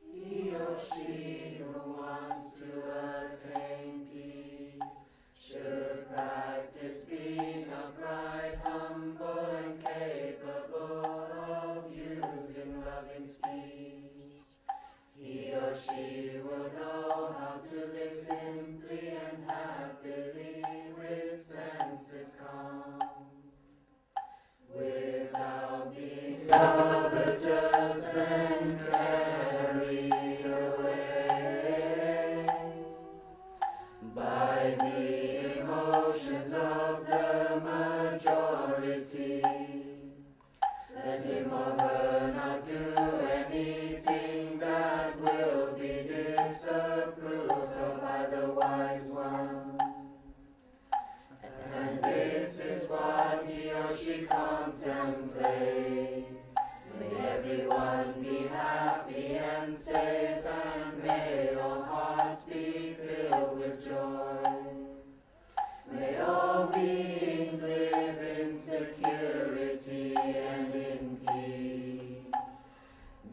He or she who wants to attain peace should practice being upright, humble, and capable of using loving speech. He or she will know how to live simply and happily with senses calm, without being covetous and carried away by the emotions of the majority. Let him or her not do anything that will be disapproved of by the wise ones. And this is what he or she contemplates. May everyone be happy and safe, and may all hearts be filled with joy. May all beings live in security and in peace.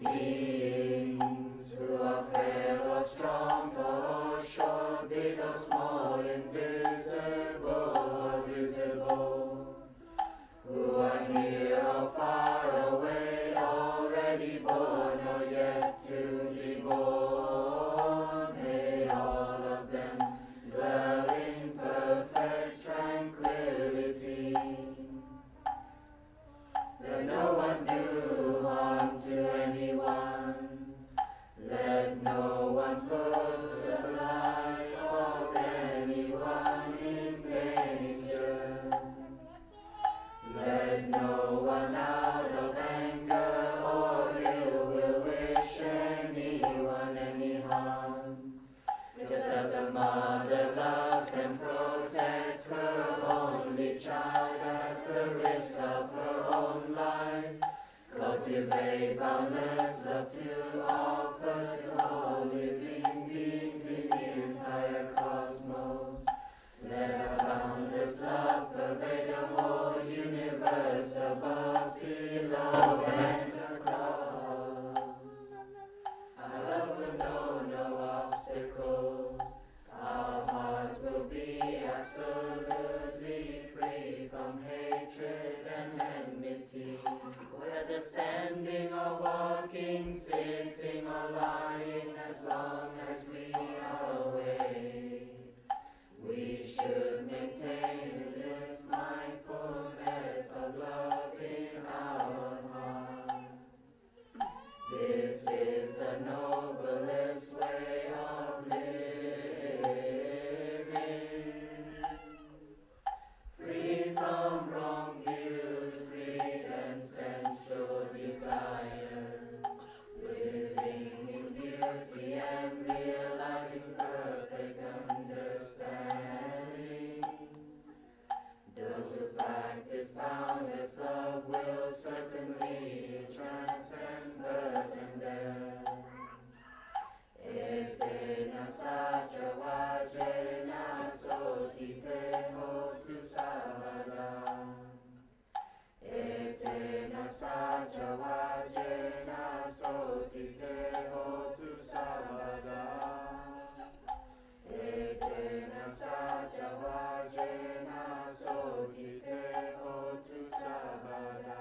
Beings who are frail or strong, tall or short, big or small, invisible or visible, who are near or far away, already born or yet to be born, may all of them dwell in perfect tranquility. Let no one do harm to anyone. Let no one put the life of anyone in danger. Let no one out of anger or ill will wish anyone any harm. Just as a mother loves and protects her only child at the risk of her own life, cultivate boundless love to offer to all living beings in the entire cosmos. Let our boundless love pervade the whole universe, above, below, and across. Our love will know no obstacles. Our hearts will be absolutely free from hatred and enmity. Whether standing or walking, sitting or lying, as long as we are awake, we should maintain this mindfulness of love in our heart. This is the noblest way of living, free from wrong views, greed, and sensual desires, living in beauty and realizing perfect understanding. Those who practice boundless love will certainly transcend birth and death. Etena sacha vajena sotite hotu savada. Etena sacha vajena sotite hotu savada. Etena sacha vajena sotite hotu savada.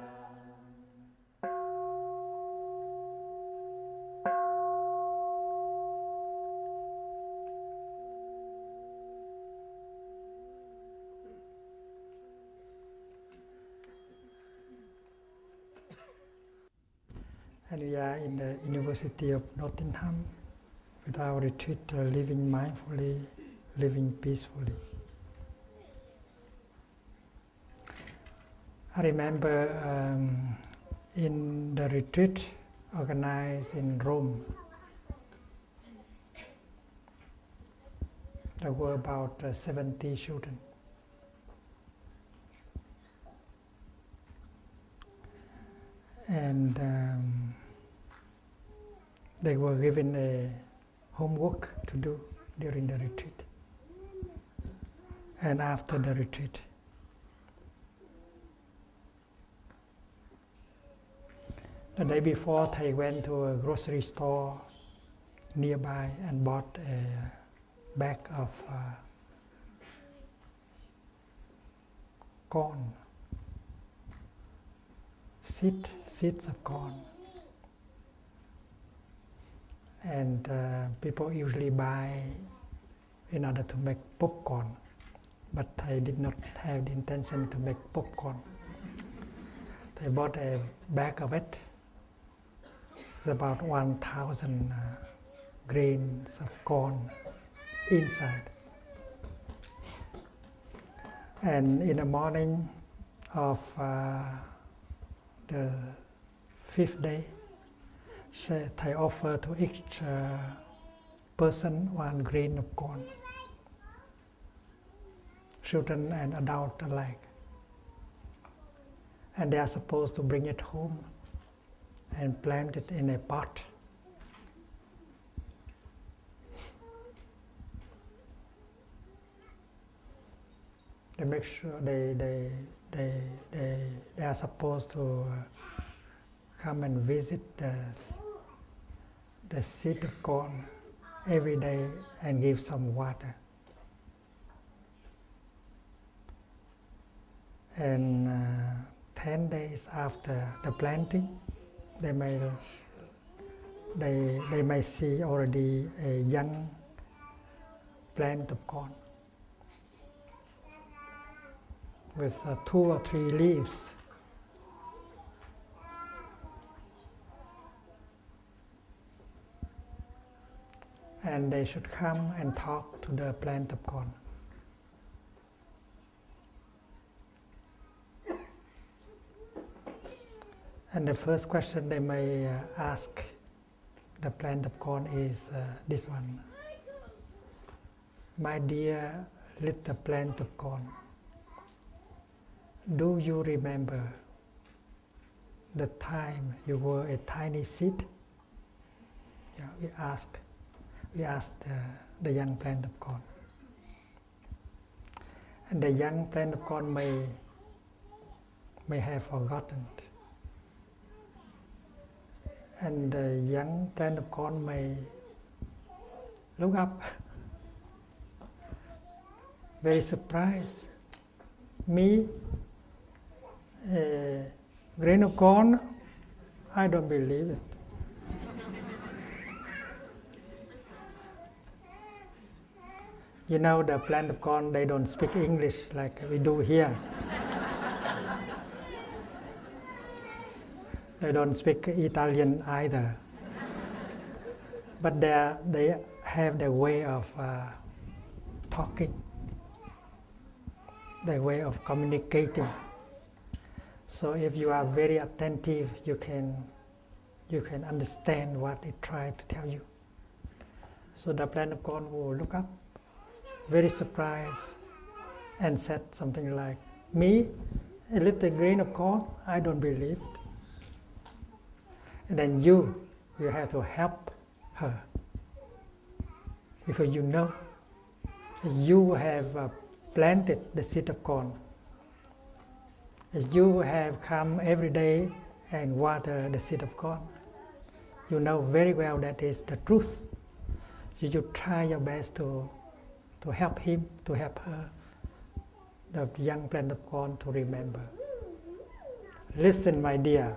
And we are in the University of Nottingham with our retreat, living mindfully, living peacefully. I remember in the retreat organized in Rome, there were about 70 children. And they were given a homework to do during the retreat and after the retreat. The day before, Thầy went to a grocery store nearby and bought a bag of corn, seeds of corn. And people usually buy in order to make popcorn, but Thầy did not have the intention to make popcorn. They bought a bag of it. It's about 1,000 grains of corn inside. And in the morning of the 5th day, Thầy offered to each person 1 grain of corn, children and adults alike. And they are supposed to bring it home and plant it in a pot. They make sure they are supposed to come and visit the seed of corn every day and give some water. And 10 days after the planting, they may see already a young plant of corn with 2 or 3 leaves. And they should come and talk to the plant of corn. And the first question they may ask the plant of corn is this one. My dear little plant of corn, do you remember the time you were a tiny seed? Yeah, we asked the young plant of corn. And the young plant of corn may have forgotten. And the young plant of corn may look up, very surprised. Me, a grain of corn? I don't believe it. You know, the plant of corn, they don't speak English like we do here. They don't speak Italian either. But they have their way of talking, their way of communicating. So if you are very attentive, you can understand what it tried to tell you. So the plant of corn will look up, very surprised, and said something like, me, a little grain of corn? I don't believe. And then you have to help her, because you know you have planted the seed of corn. You have come every day and water the seed of corn. You know very well that is the truth. So you try your best to help him, to help her, the young plant of corn, to remember. Listen, my dear.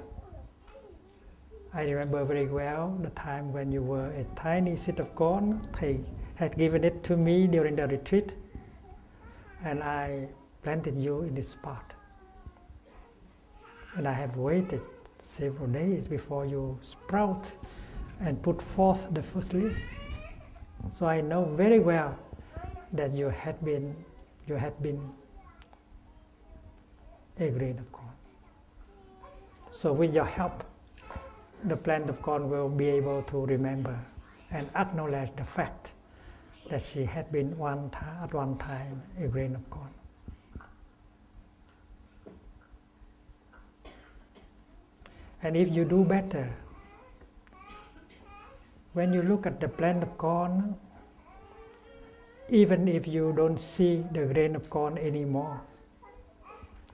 I remember very well the time when you were a tiny seed of corn. Thầy had given it to me during the retreat, and I planted you in this spot. And I have waited several days before you sprout and put forth the first leaf. So I know very well that you have been a grain of corn. So with your help, the plant of corn will be able to remember and acknowledge the fact that she had been at one time a grain of corn. And if you do better, when you look at the plant of corn, even if you don't see the grain of corn anymore,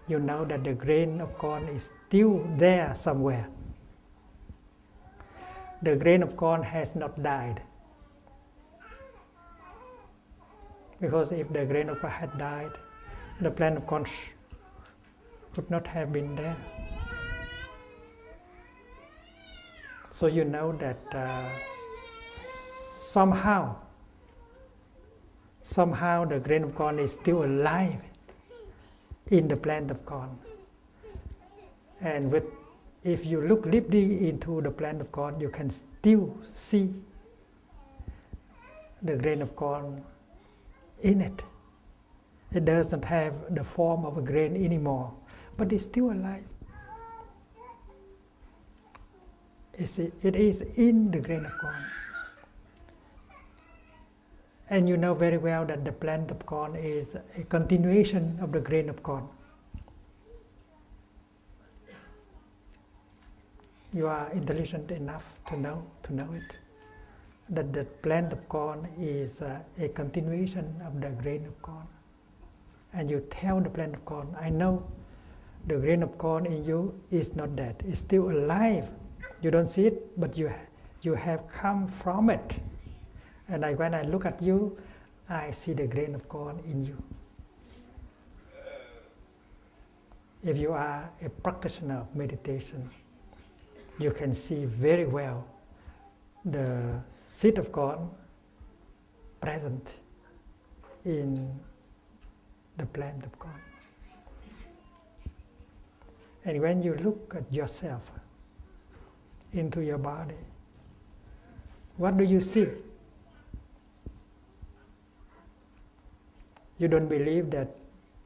you know that the grain of corn is still there somewhere. the grain of corn has not died. Because if the grain of corn had died, the plant of corn would not have been there. So you know that somehow the grain of corn is still alive in the plant of corn. And if you look deeply into the plant of corn, you can still see the grain of corn in it. It doesn't have the form of a grain anymore, but it's still alive. It is in the grain of corn. And you know very well that the plant of corn is a continuation of the grain of corn. You are intelligent enough to know it, that the plant of corn is a continuation of the grain of corn. And you tell the plant of corn, I know the grain of corn in you is not dead, it's still alive. You don't see it, but you have come from it. And when I look at you, I see the grain of corn in you. If you are a practitioner of meditation, you can see very well the seed of corn present in the plant of corn. And when you look at yourself into your body, what do you see? You don't believe that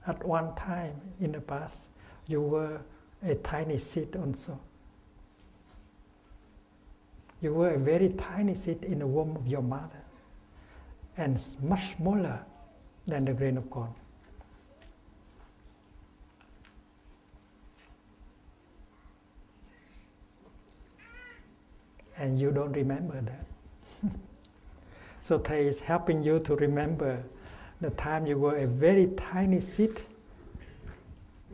at one time in the past you were a tiny seed also. You were a very tiny seed in the womb of your mother, and much smaller than the grain of corn. And you don't remember that. So Thầy is helping you to remember the time you were a very tiny seed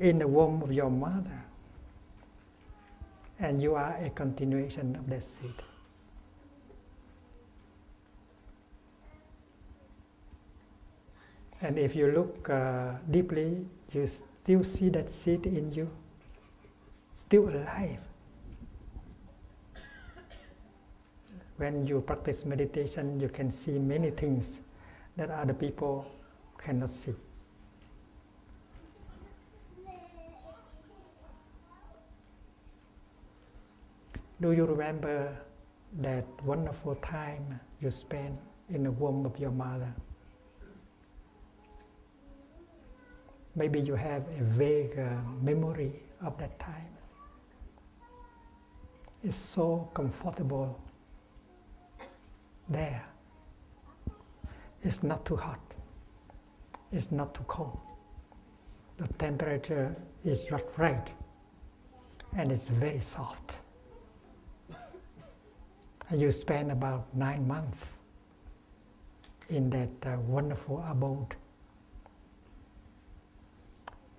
in the womb of your mother, and you are a continuation of that seed. And if you look deeply, you still see that seed in you, still alive. When you practice meditation, you can see many things that other people cannot see. Do you remember that wonderful time you spent in the womb of your mother? Maybe you have a vague memory of that time. It's so comfortable there. It's not too hot. It's not too cold. The temperature is just right, and it's very soft. And you spend about 9 months in that wonderful abode.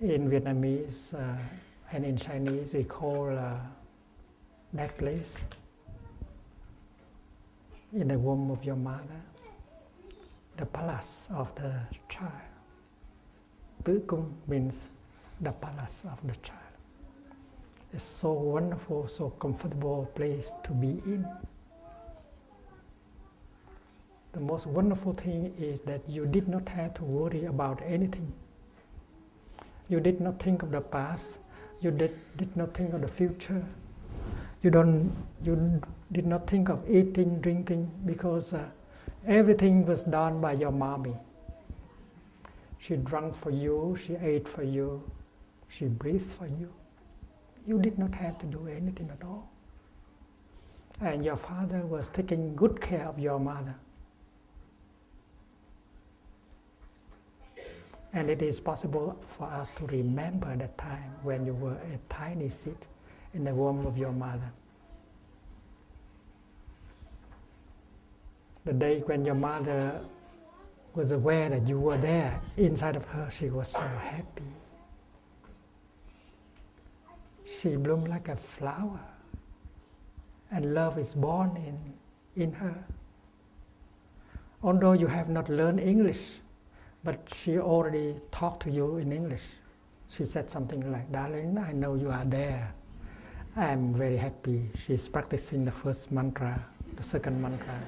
In Vietnamese and in Chinese, we call that place, in the womb of your mother, the palace of the child. Tử cung means the palace of the child. It's so wonderful, so comfortable place to be in. The most wonderful thing is that you did not have to worry about anything. You did not think of the past. You did not think of the future. You did not think of eating, drinking, because everything was done by your mommy. She drank for you, she ate for you, she breathed for you. You did not have to do anything at all. And your father was taking good care of your mother. And it is possible for us to remember that time when you were a tiny seed in the womb of your mother. The day when your mother was aware that you were there inside of her, she was so happy. She bloomed like a flower. and love is born in her. Although you have not learned English, but she already talked to you in English. She said something like, "Darling, I know you are there. I am very happy." She's practicing the first mantra, the second mantra.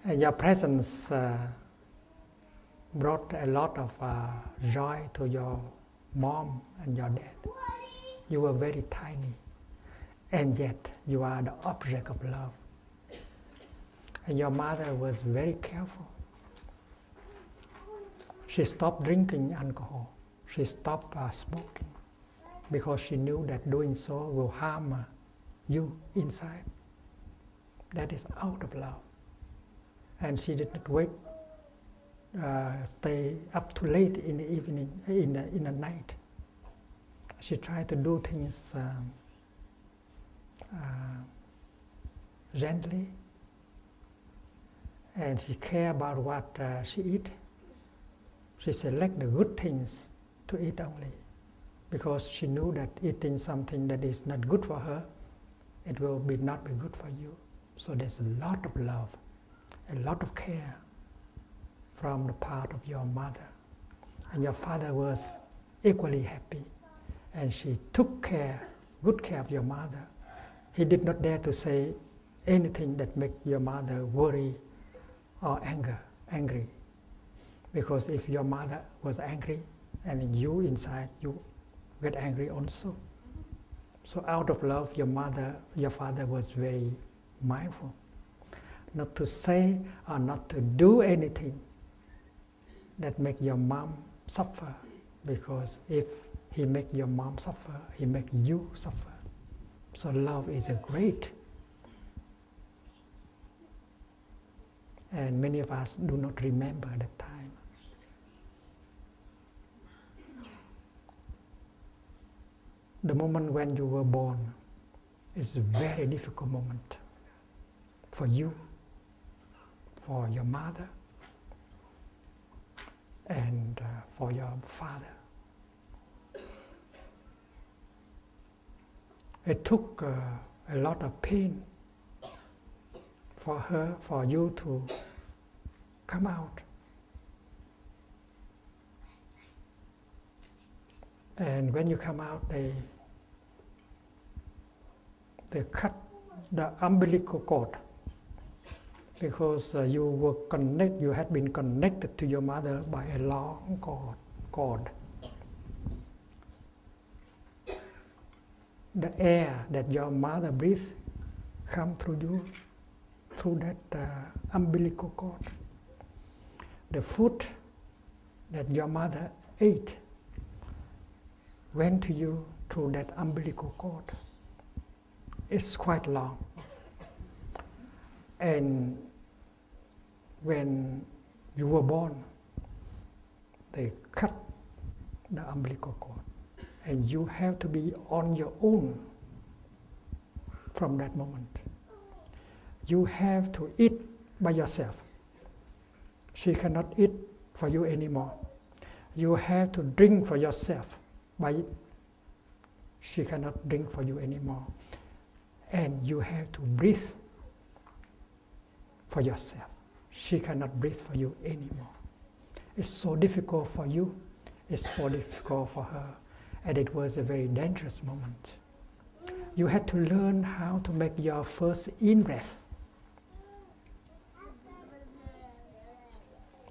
And your presence brought a lot of joy to your mom and your dad. You were very tiny, and yet you are the object of love. And your mother was very careful. She stopped drinking alcohol. She stopped smoking because she knew that doing so will harm you inside. That is out of love. And she did not stay up too late in the evening, in the night. She tried to do things gently, and she cared about what she eat. She select the good things to eat only, because she knew that eating something that is not good for her, it will not be good for you. So there's a lot of love, a lot of care from the part of your mother. And your father was equally happy, and she took good care of your mother. He did not dare to say anything that make your mother worry or angry. Because if your mother was angry, and you inside, you get angry also. So out of love, your father was very mindful not to say or not to do anything that make your mom suffer, because if he make your mom suffer, he make you suffer. So love is a great. And many of us do not remember that time. The moment when you were born is a very difficult moment for you, for your mother, and for your father. It took a lot of pain for you to come out. And when you come out, they cut the umbilical cord, because you had been connected to your mother by a long cord. The air that your mother breathes come through you, through that umbilical cord. The food that your mother ate went to you through that umbilical cord. It's quite long. And when you were born, they cut the umbilical cord. And you have to be on your own from that moment. You have to eat by yourself. She cannot eat for you anymore. You have to drink for yourself. She cannot drink for you anymore. And you have to breathe for yourself. She cannot breathe for you anymore. It's so difficult for you. It's so difficult for her. And it was a very dangerous moment. You had to learn how to make your first in-breath.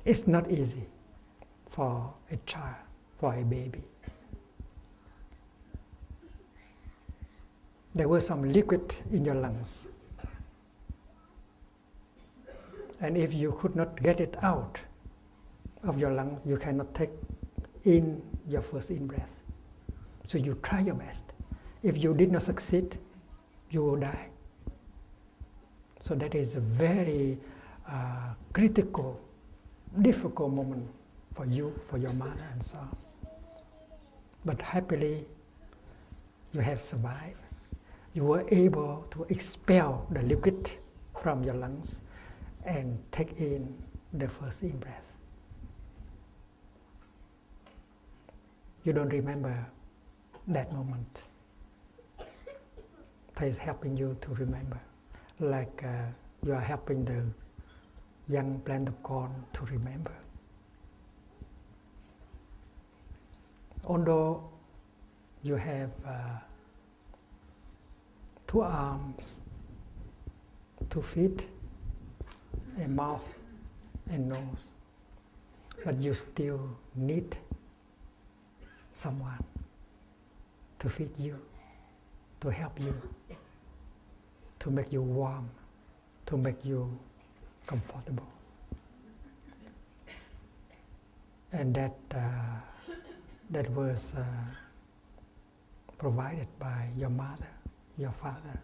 It's not easy for a child, for a baby. There was some liquid in your lungs. And if you could not get it out of your lungs, you cannot take in your first in-breath. So you try your best. If you did not succeed, you will die. So that is a very critical, difficult moment for you, for your mother, and so on. But happily, you have survived. You were able to expel the liquid from your lungs and take in the first in-breath. you don't remember that moment. Thầy is helping you to remember, like you are helping the young plant of corn to remember. Although you have 2 arms, 2 feet, a mouth and nose, but you still need someone to feed you, to help you, to make you warm, to make you comfortable. And that was provided by your mother, your father.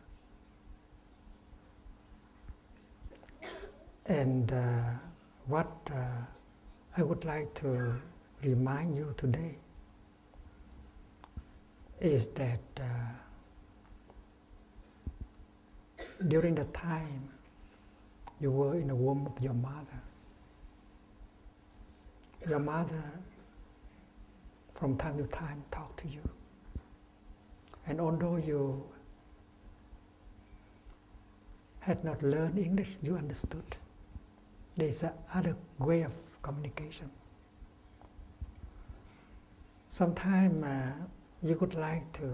And what I would like to remind you today is that during the time you were in the womb of your mother from time to time talked to you. And although you had not learned English, you understood. There's another way of communication. Sometimes you would like to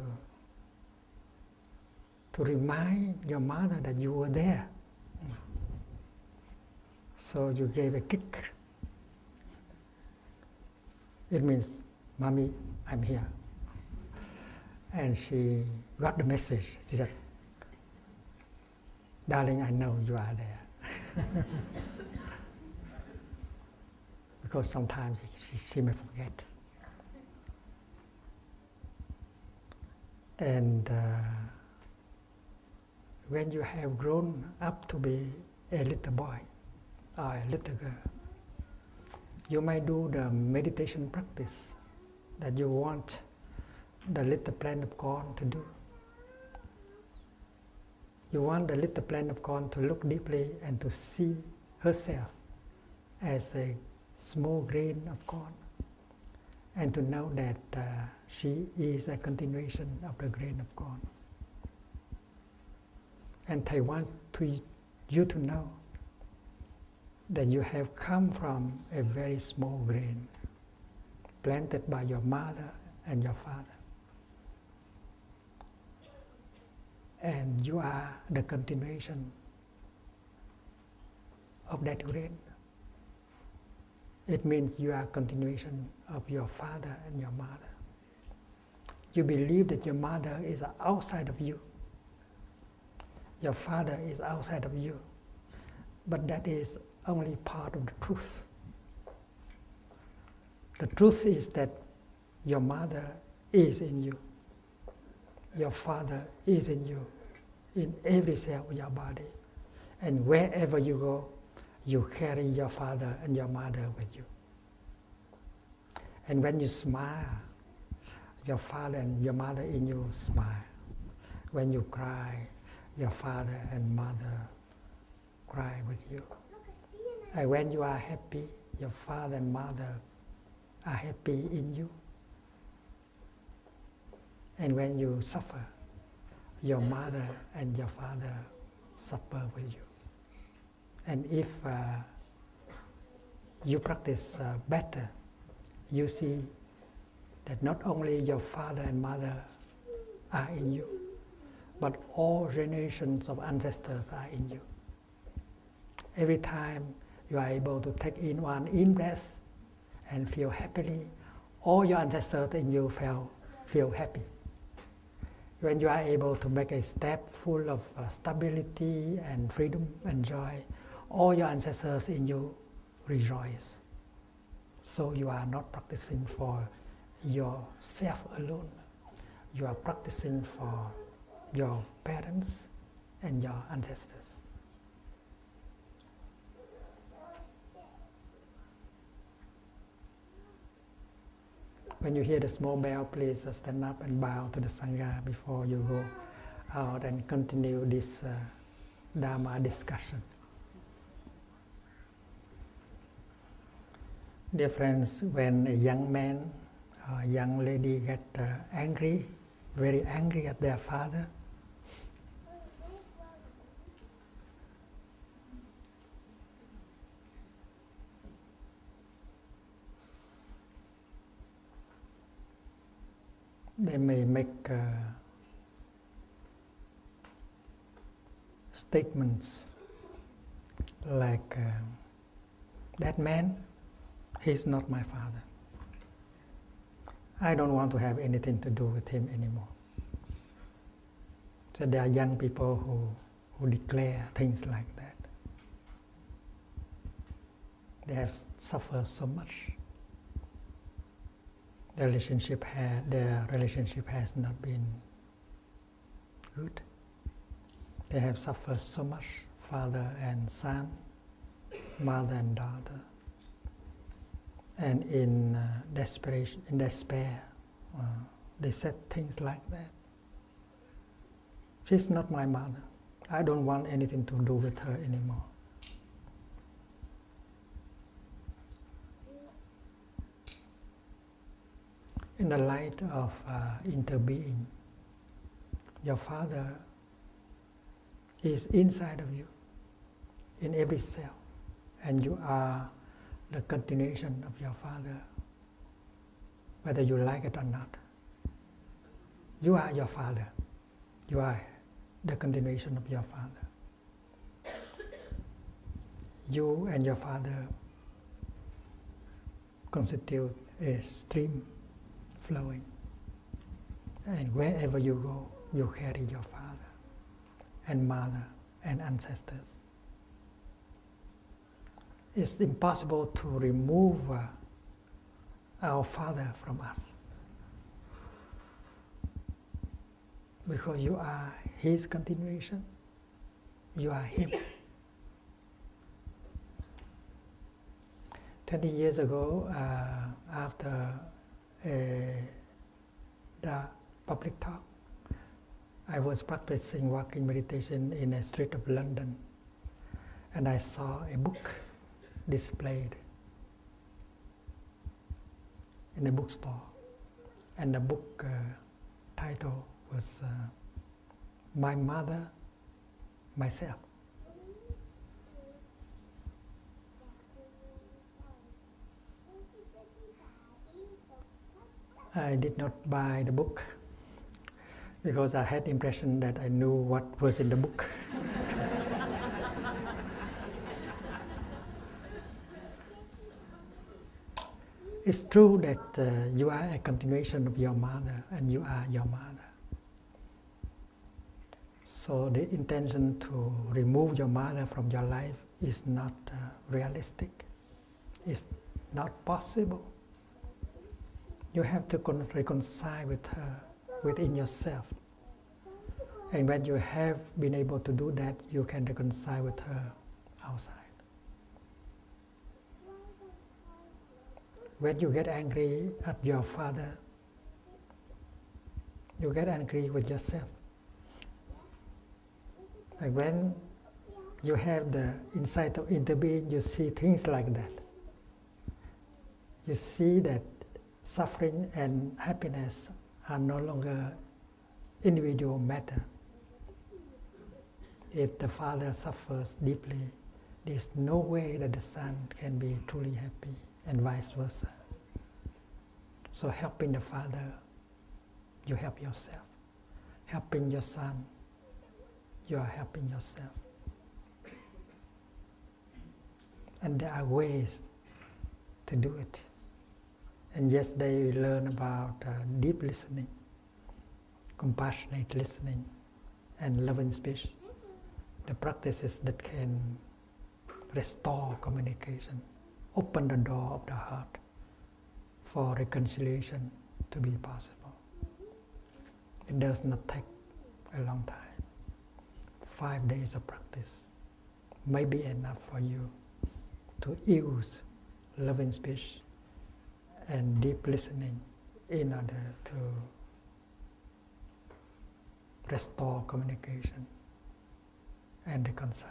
remind your mother that you were there. So you gave a kick. It means, Mommy, I'm here. And she got the message. She said, darling, I know you are there. Because sometimes she may forget. And when you have grown up to be a little boy or a little girl, you might do the meditation practice that you want the little plant of corn to do. You want the little plant of corn to look deeply and to see herself as a small grain of corn, and to know that she is a continuation of the grain of corn. And I want you to know that you have come from a very small grain planted by your mother and your father. And you are the continuation of that grain. It means you are a continuation of your father and your mother. You believe that your mother is outside of you. Your father is outside of you. But that is only part of the truth. The truth is that your mother is in you. Your father is in you, in every cell of your body. And wherever you go, you carry your father and your mother with you. And when you smile, your father and your mother in you smile. When you cry, your father and mother cry with you. And when you are happy, your father and mother are happy in you. And when you suffer, your mother and your father suffer with you. And if you practice better, you see that not only your father and mother are in you, but all generations of ancestors are in you. Every time you are able to take in one in-breath and feel happily, all your ancestors in you feel happy. When you are able to make a step full of stability and freedom and joy, all your ancestors in you rejoice. So you are not practicing for yourself alone. You are practicing for your parents and your ancestors. When you hear the small bell, please stand up and bow to the Sangha before you go out and continue this Dharma discussion. Dear friends, when a young man a young lady get angry, very angry at their father, they may make statements like, that man, he's not my father. I don't want to have anything to do with him anymore. So there are young people who declare things like that. They have suffered so much. Their relationship has not been good. They have suffered so much, father and son, mother and daughter. And in desperation, in despair, they said things like that. She's not my mother. I don't want anything to do with her anymore. In the light of interbeing, your father is inside of you, in every cell, and you are the continuation of your father, whether you like it or not. You are your father. You are the continuation of your father. You and your father constitute a stream flowing. And wherever you go, you carry your father and mother and ancestors. It's impossible to remove our father from us, because you are his continuation. You are him. 20 years ago, after the public talk, I was practicing walking meditation in a street of London, and I saw a book displayed in a bookstore, and the book title was My Mother, Myself. I did not buy the book because I had the impression that I knew what was in the book. It's true that you are a continuation of your mother, and you are your mother. So the intention to remove your mother from your life is not realistic. It's not possible. You have to reconcile with her within yourself. And when you have been able to do that, you can reconcile with her outside. When you get angry at your father, you get angry with yourself. Like when you have the insight of interbeing, you see things like that. You see that suffering and happiness are no longer individual matter. If the father suffers deeply, there's no way that the son can be truly happy, and vice versa. So helping the father, you help yourself. Helping your son, you are helping yourself. And there are ways to do it. And yesterday we learned about deep listening, compassionate listening, and loving speech. The practices that can restore communication, open the door of the heart for reconciliation to be possible. It does not take a long time. 5 days of practice may be enough for you to use loving speech and deep listening in order to restore communication and reconcile.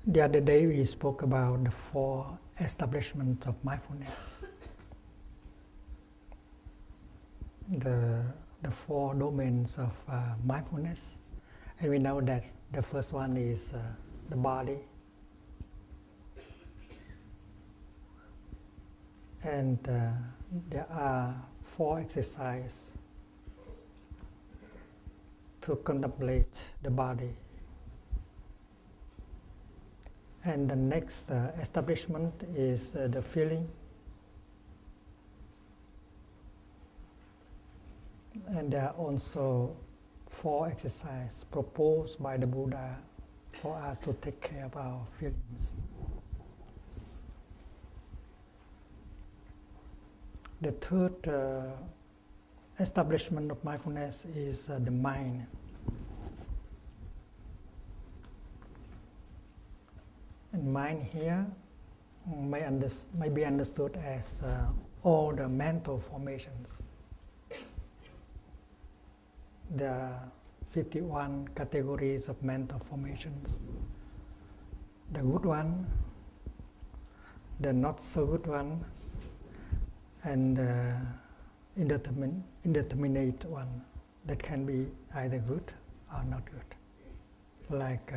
The other day we spoke about the 4 establishments of mindfulness. The 4 domains of mindfulness. And we know that the first one is the body. And there are 4 exercises to contemplate the body. And the next establishment is the feeling. And there are also 4 exercises proposed by the Buddha for us to take care of our feelings. The third establishment of mindfulness is the mind. And mind here may be understood as all the mental formations. There are 51 categories of mental formations. The good one, the not so good one, and the indeterminate one that can be either good or not good. Like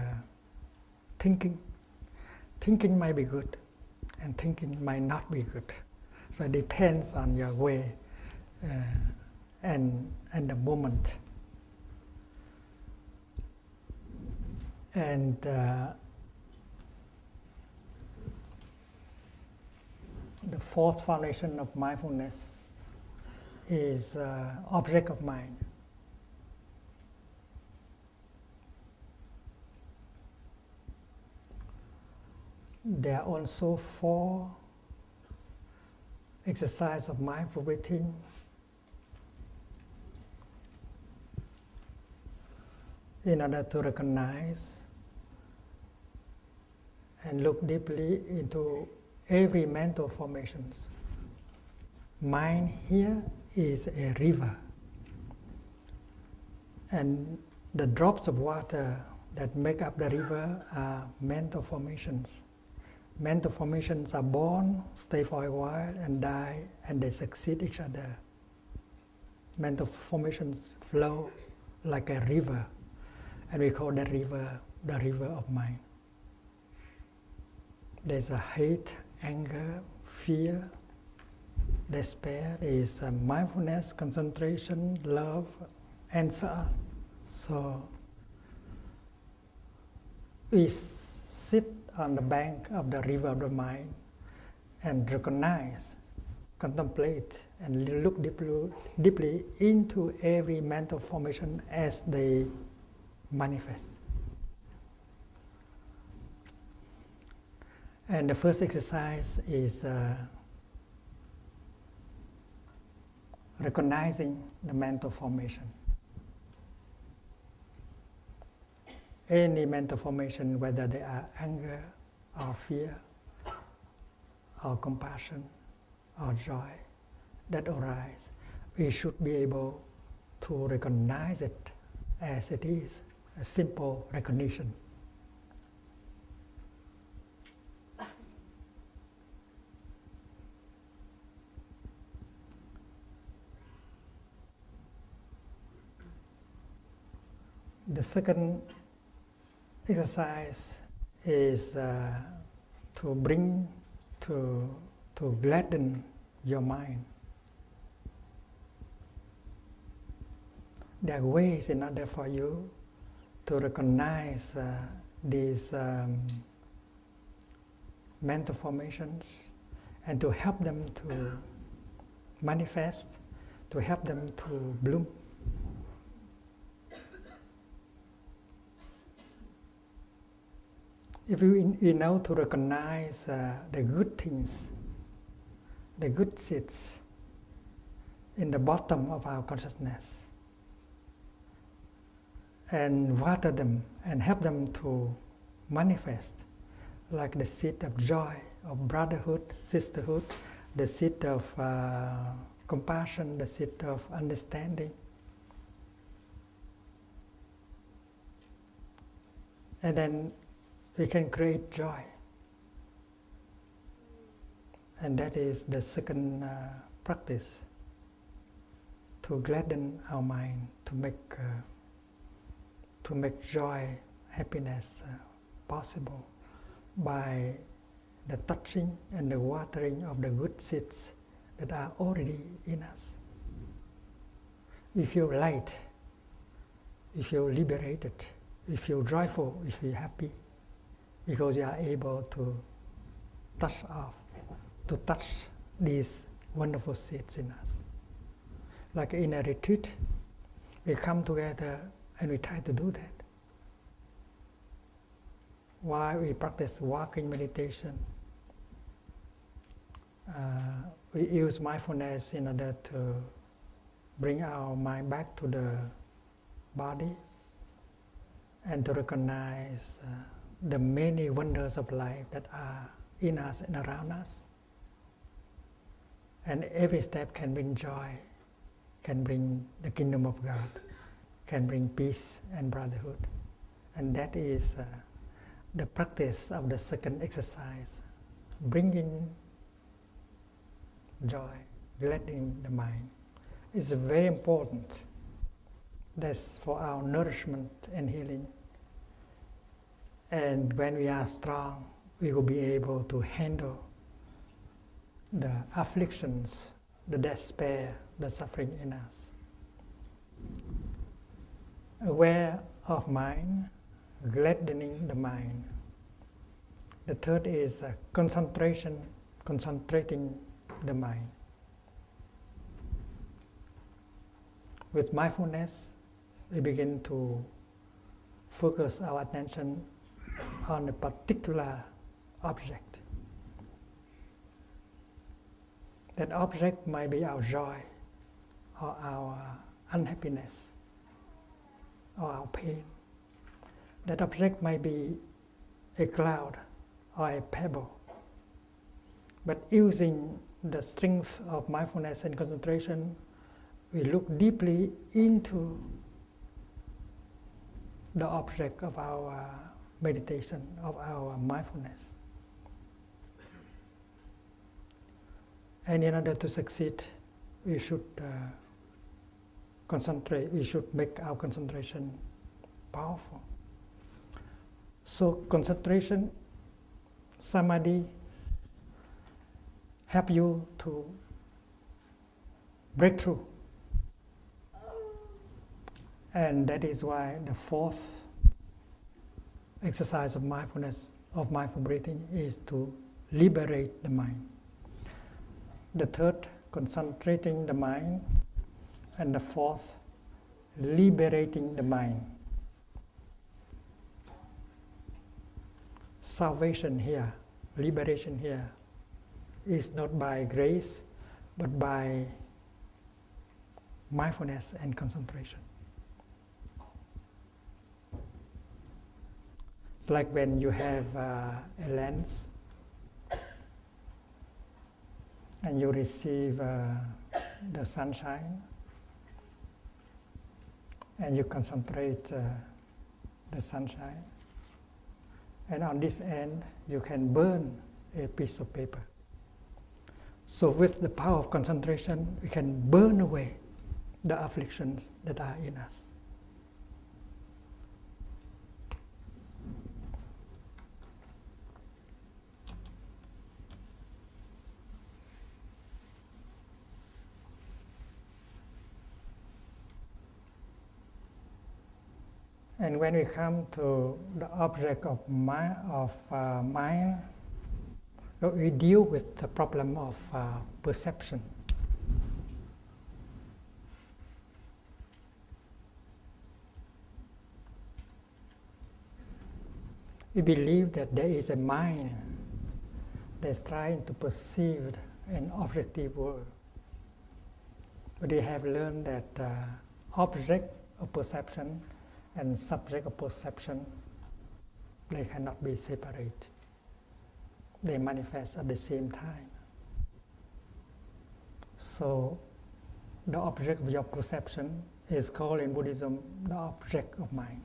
thinking. Thinking might be good, and thinking might not be good. So it depends on your way and the moment. And the 4th foundation of mindfulness is object of mind. There are also 4 exercises of mindful breathing. In order to recognize and look deeply into every mental formations. Mind here is a river, and the drops of water that make up the river are mental formations. Mental formations are born, stay for a while, and die, and they succeed each other. Mental formations flow like a river, and we call that river the river of mind. There's a hate, anger, fear, despair. There is mindfulness, concentration, love, and so on. So we sit on the bank of the river of the mind and recognize, contemplate, and look deeply into every mental formation as they manifest. And the first exercise is recognizing the mental formation. Any mental formation, whether they are anger or fear or compassion or joy that arise, we should be able to recognize it as it is, a simple recognition. The second exercise is to bring, to gladden your mind. There are ways in order for you to recognize these mental formations and to help them to manifest, to help them to bloom. If we know to recognize the good things, the good seeds in the bottom of our consciousness, and water them and help them to manifest, like the seed of joy, of brotherhood, sisterhood, the seed of compassion, the seed of understanding. And then we can create joy. And that is the second practice, to gladden our mind, to make joy, happiness possible by the touching and the watering of the good seeds that are already in us. We feel light, we feel liberated, we feel joyful, we feel happy, because we are able to touch these wonderful seeds in us. Like in a retreat, we come together and we try to do that. While we practice walking meditation, we use mindfulness in order to bring our mind back to the body and to recognize the many wonders of life that are in us and around us. And every step can bring joy, can bring the kingdom of God, can bring peace and brotherhood. And that is the practice of the second exercise, bringing joy, gladdening the mind. It's very important. That's for our nourishment and healing. And when we are strong, we will be able to handle the afflictions, the despair, the suffering in us. Aware of mind, gladdening the mind. The third is concentration, concentrating the mind. With mindfulness, we begin to focus our attention on a particular object. That object might be our joy, or our unhappiness, or our pain. That object might be a cloud or a pebble. But using the strength of mindfulness and concentration, we look deeply into the object of our meditation, of our mindfulness. And in order to succeed, we should concentrate, we should make our concentration powerful. So concentration, samadhi, help you to break through. And that is why the fourth exercise of mindfulness, of mindful breathing, is to liberate the mind. The third, concentrating the mind. And the fourth, liberating the mind. Salvation here, liberation here, is not by grace, but by mindfulness and concentration. It's like when you have a lens and you receive the sunshine and you concentrate the sunshine, and on this end you can burn a piece of paper. So with the power of concentration, we can burn away the afflictions that are in us. And when we come to the object of mind, we deal with the problem of perception. We believe that there is a mind that's trying to perceive an objective world. But we have learned that object of perception and subject of perception, they cannot be separated. They manifest at the same time. So the object of your perception is called in Buddhism the object of mind,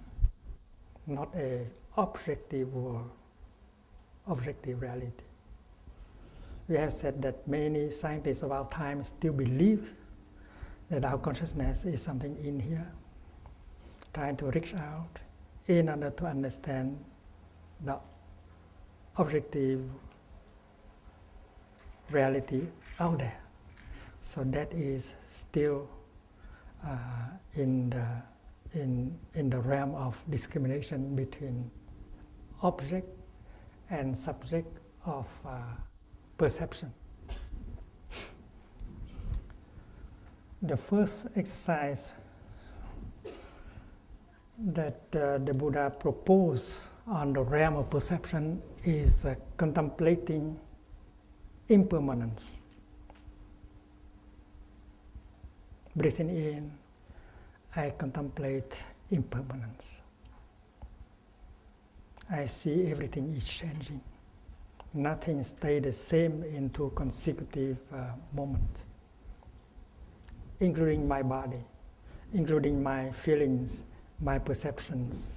not an objective world, objective reality. We have said that many scientists of our time still believe that our consciousness is something in here, trying to reach out in order to understand the objective reality out there. So that is still in the realm of discrimination between object and subject of perception. The first exercise that the Buddha proposed on the realm of perception is contemplating impermanence. Breathing in, I contemplate impermanence. I see everything is changing. Nothing stays the same in two consecutive moments, including my body, including my feelings, my perceptions,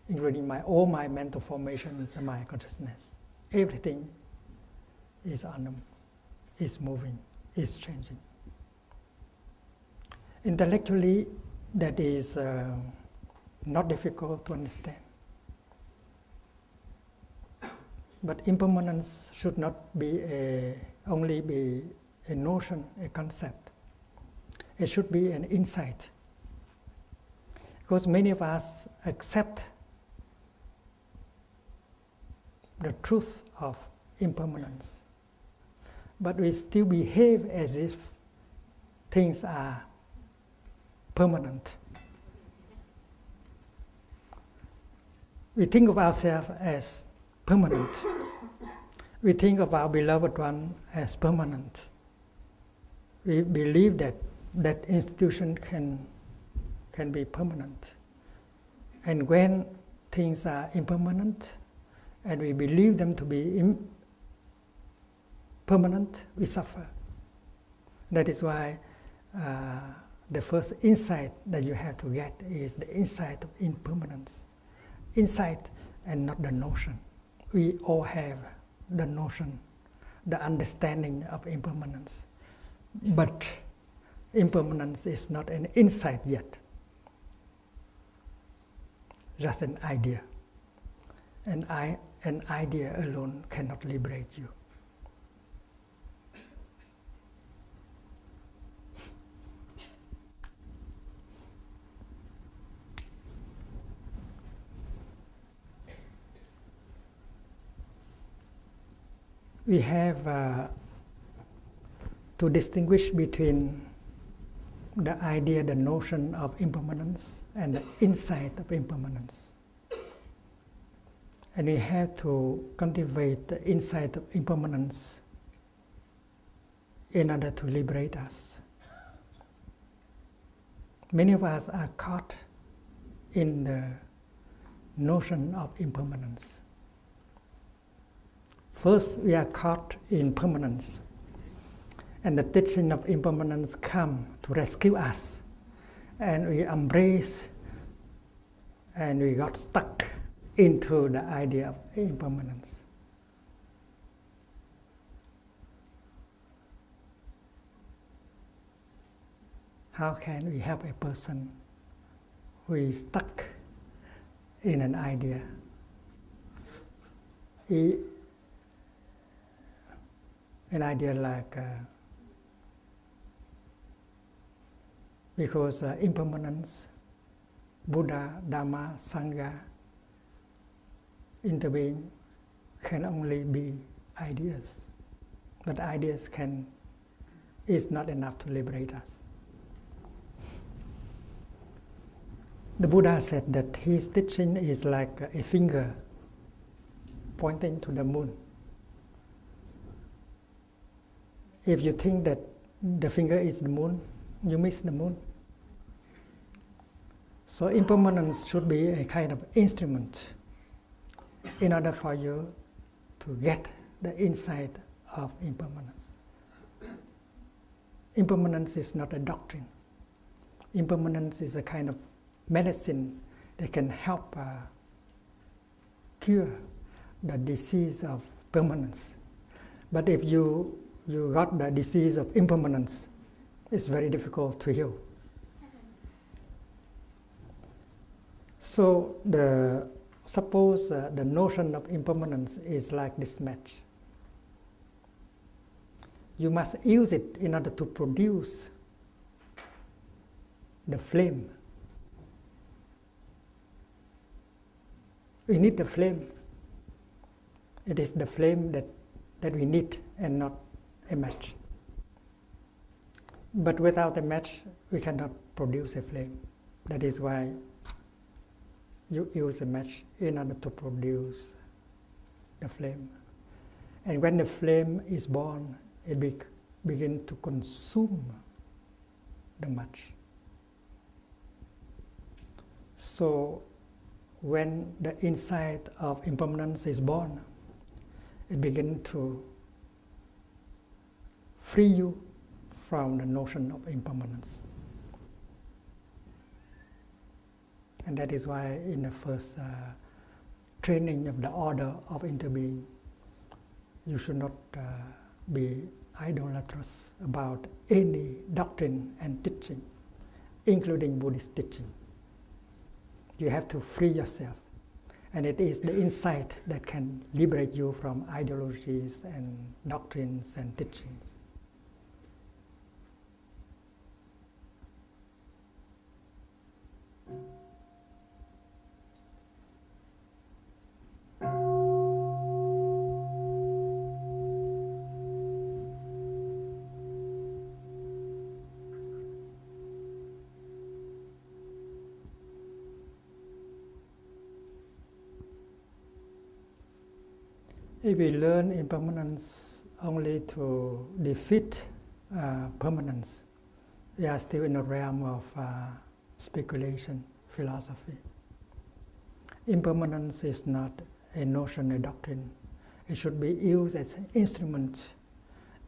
including all my mental formations and my consciousness. Everything is is moving, is changing. Intellectually, that is not difficult to understand. But impermanence should not be only be a notion, a concept. It should be an insight. Because many of us accept the truth of impermanence, but we still behave as if things are permanent. We think of ourselves as permanent. We think of our beloved one as permanent. We believe that that institution can be permanent. And when things are impermanent, and we believe them to be permanent, we suffer. That is why the first insight that you have to get is the insight of impermanence. Insight and not the notion. We all have the notion, the understanding of impermanence. But impermanence is not an insight yet. Just an idea. An idea alone cannot liberate you. We have to distinguish between the idea, the notion of impermanence and the insight of impermanence. And we have to cultivate the insight of impermanence in order to liberate us. Many of us are caught in the notion of impermanence. First, we are caught in permanence, and the teaching of impermanence comes to rescue us, and we embrace, and we got stuck into the idea of impermanence. How can we help a person who is stuck in an idea? An idea like, because impermanence, Buddha, Dharma, Sangha intervene, can only be ideas. But ideas is not enough to liberate us. The Buddha said that his teaching is like a finger pointing to the moon. If you think that the finger is the moon, you miss the moon. So impermanence should be a kind of instrument in order for you to get the insight of impermanence. Impermanence is not a doctrine. Impermanence is a kind of medicine that can help cure the disease of permanence. But if you got the disease of impermanence, it's very difficult to heal. So suppose the notion of impermanence is like this match. You must use it in order to produce the flame. We need the flame. It is the flame that we need and not a match. But without a match, we cannot produce a flame. That is why you use a match in order to produce the flame. And when the flame is born, it begins to consume the match. So when the insight of impermanence is born, it begins to free you from the notion of impermanence. And that is why in the first training of the order of interbeing, you should not be idolatrous about any doctrine and teaching, including Buddhist teaching. You have to free yourself. And it is the insight that can liberate you from ideologies and doctrines and teachings. If we learn impermanence only to defeat permanence, we are still in the realm of speculation, philosophy. Impermanence is not a notion, a doctrine. It should be used as an instrument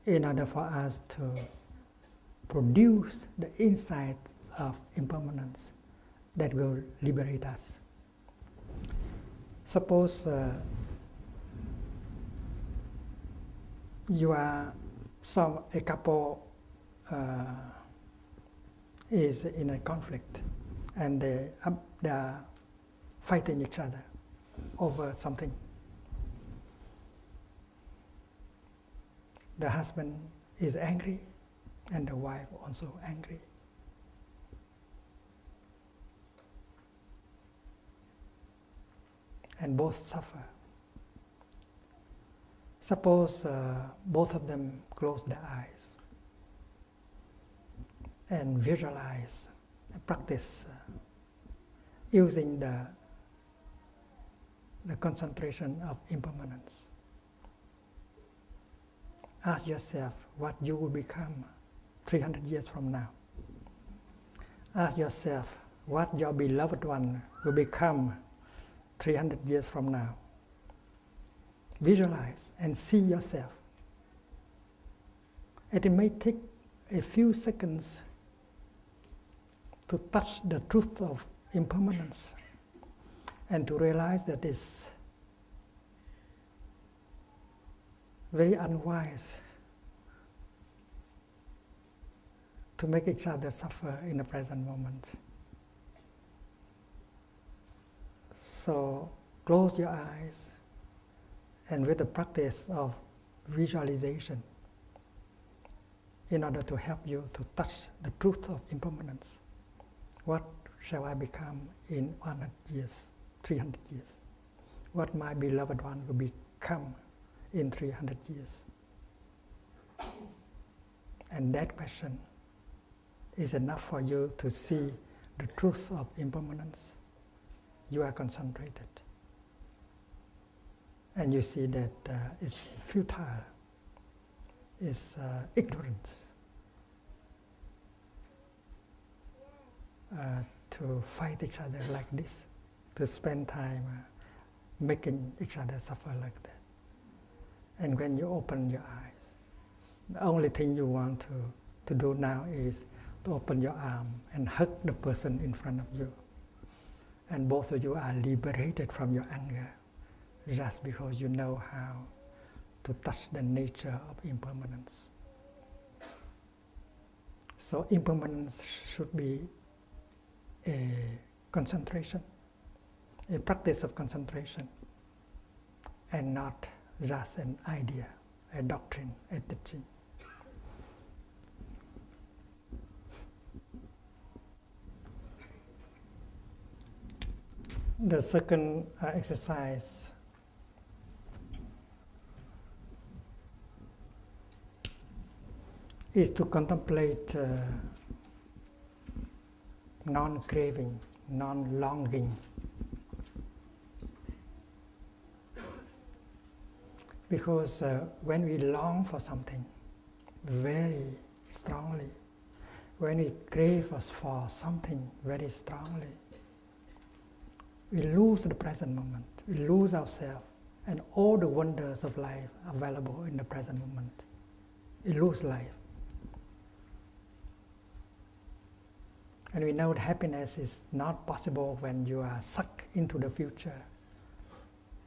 in order for us to produce the insight of impermanence that will liberate us. Suppose a couple is in a conflict and they are fighting each other over something. The husband is angry and the wife also angry. And both suffer. Suppose both of them close their eyes and visualize, practice using the concentration of impermanence. Ask yourself what you will become 300 years from now. Ask yourself what your beloved one will become 300 years from now. Visualize and see yourself. And it may take a few seconds to touch the truth of impermanence and to realize that it's very unwise to make each other suffer in the present moment. So close your eyes, and with the practice of visualization, in order to help you to touch the truth of impermanence. What shall I become in 100 years, 300 years? What my beloved one will become in 300 years? And that question is enough for you to see the truth of impermanence. You are concentrated. And you see that it's futile, it's ignorance to fight each other like this, to spend time making each other suffer like that. And when you open your eyes, the only thing you want to do now is to open your arm and hug the person in front of you. And both of you are liberated from your anger just because you know how to touch the nature of impermanence. So impermanence should be a concentration, a practice of concentration, and not just an idea, a doctrine, a teaching. The second exercise is to contemplate non-craving, non-longing. Because when we long for something very strongly, when we crave for something very strongly, we lose the present moment, we lose ourselves and all the wonders of life available in the present moment. We lose life. And we know that happiness is not possible when you are sucked into the future.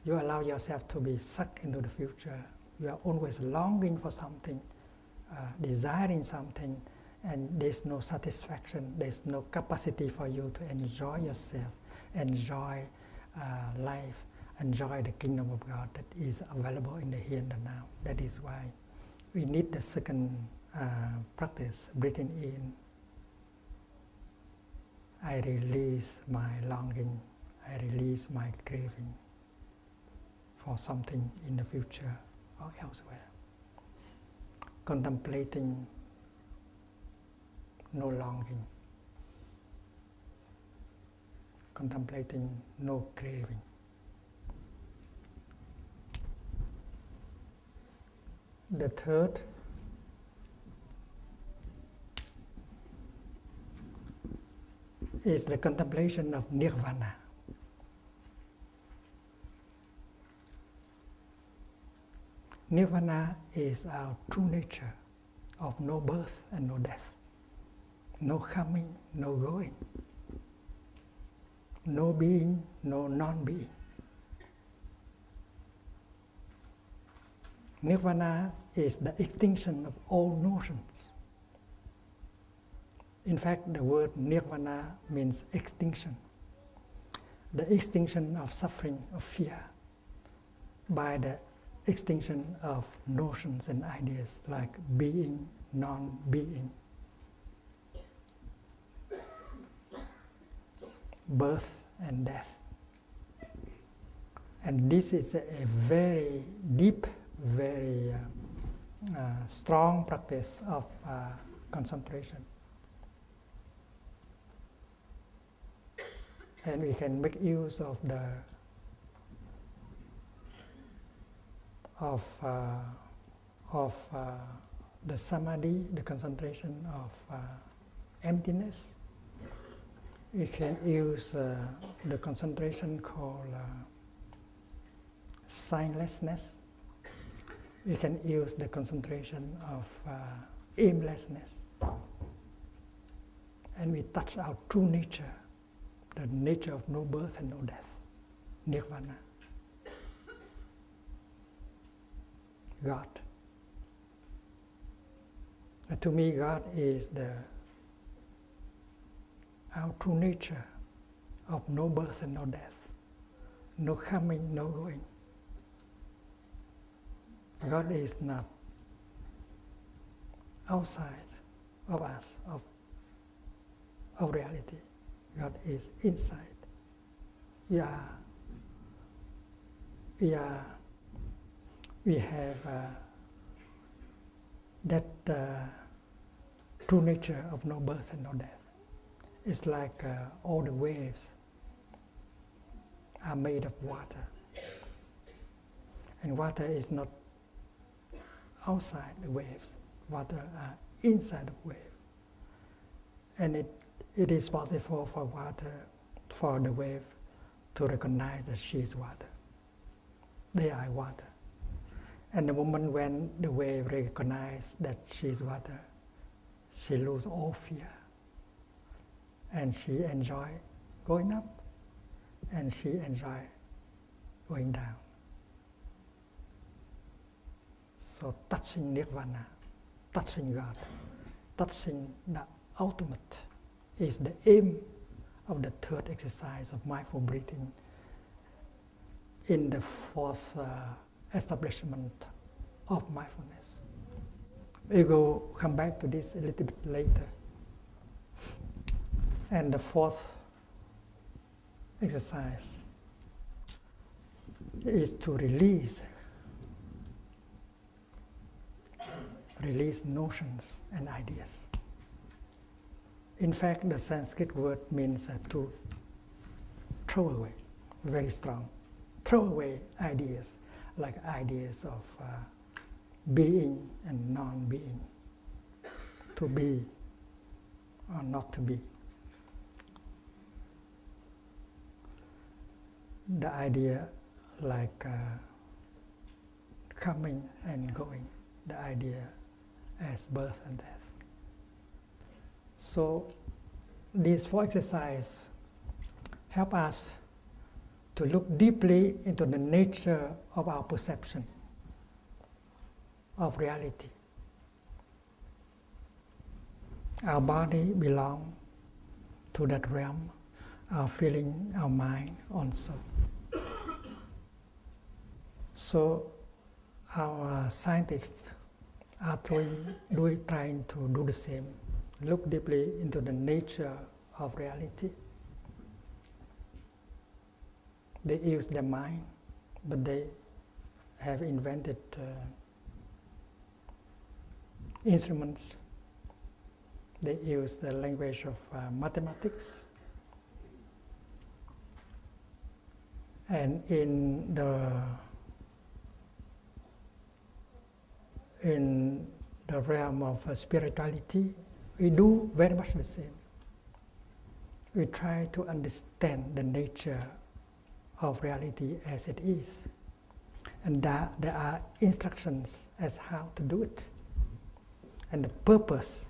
You allow yourself to be sucked into the future. You are always longing for something, desiring something, and there's no satisfaction, there's no capacity for you to enjoy yourself, enjoy life, enjoy the kingdom of God that is available in the here and the now. That is why we need the second practice, breathing in. I release my longing, I release my craving for something in the future or elsewhere. Contemplating no longing, contemplating no craving. The third is the contemplation of nirvana. Nirvana is our true nature of no birth and no death, no coming, no going, no being, no non-being. Nirvana is the extinction of all notions. In fact, the word nirvana means extinction. The extinction of suffering, of fear, by the extinction of notions and ideas like being, non-being, birth and death. And this is a very deep, very strong practice of concentration. And we can make use of the samadhi, the concentration of emptiness. We can use the concentration called signlessness. We can use the concentration of aimlessness. And we touch our true nature, the nature of no birth and no death, nirvana, God. And to me, God is our true nature of no birth and no death, no coming, no going. God is not outside of us, of reality. God is inside. We have that true nature of no birth and no death. It's like all the waves are made of water. And water is not outside the waves. Water are inside the wave. And it is possible for water, for the wave to recognize that she is water. They are water. And the moment when the wave recognizes that she is water, she loses all fear. And she enjoys going up, and she enjoys going down. So touching Nirvana, touching God, touching the ultimate is the aim of the third exercise of mindful breathing in the fourth establishment of mindfulness. We will come back to this a little bit later. And the fourth exercise is to release notions and ideas. In fact, the Sanskrit word means to throw away, very strong. Throw away ideas, like ideas of being and non-being, to be or not to be. The idea like coming and going, the idea as birth and death. So these four exercises help us to look deeply into the nature of our perception of reality. Our body belongs to that realm, our feeling, our mind also. So our scientists are trying to do the same, look deeply into the nature of reality. They use their mind, but they have invented instruments. They use the language of mathematics. And in the realm of spirituality, we do very much the same. We try to understand the nature of reality as it is. And there are instructions as how to do it. And the purpose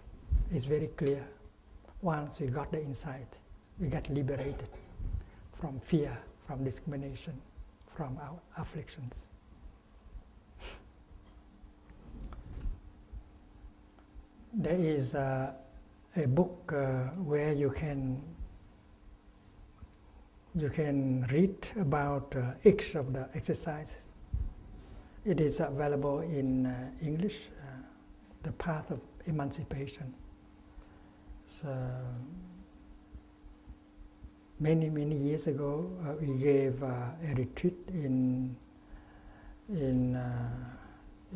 is very clear. Once we got the insight, we get liberated from fear, from discrimination, from our afflictions. There is a book where you can read about each of the exercises. It is available in English, The Path of Emancipation. So, many years ago, we gave a retreat in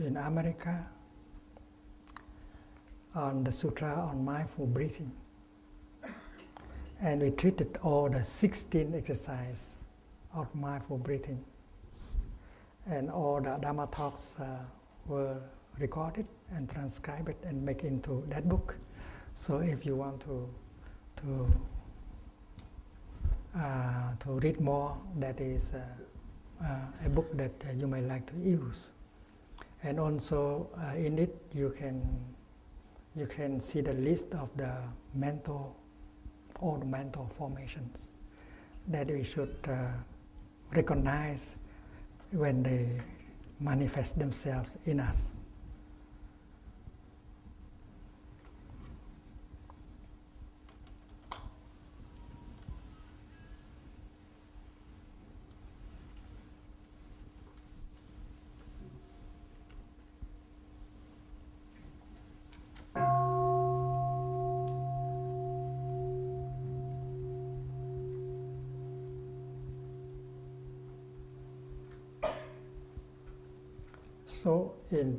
America on the Sutra on Mindful Breathing. And we treated all the 16 exercises of mindful breathing. And all the Dharma talks were recorded and transcribed and made into that book. So if you want to read more, that is a book that you may like to use. And also in it you can see the list of all the mental formations that we should recognize when they manifest themselves in us. So in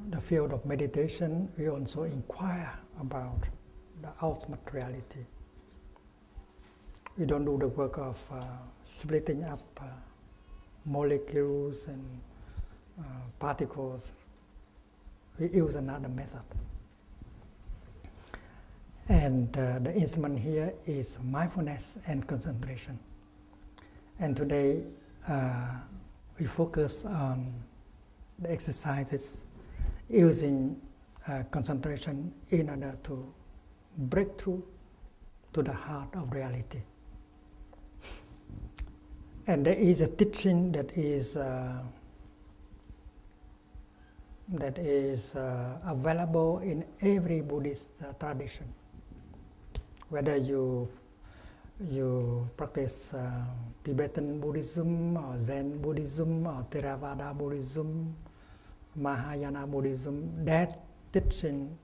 the field of meditation, we also inquire about the ultimate reality. We don't do the work of splitting up molecules and particles. We use another method. And the instrument here is mindfulness and concentration. And today we focus on the exercises using concentration in order to break through to the heart of reality. And there is a teaching that is that is available in every Buddhist tradition. Whether you practice Tibetan Buddhism or Zen Buddhism or Theravada Buddhism, Mahayana Buddhism, that teaching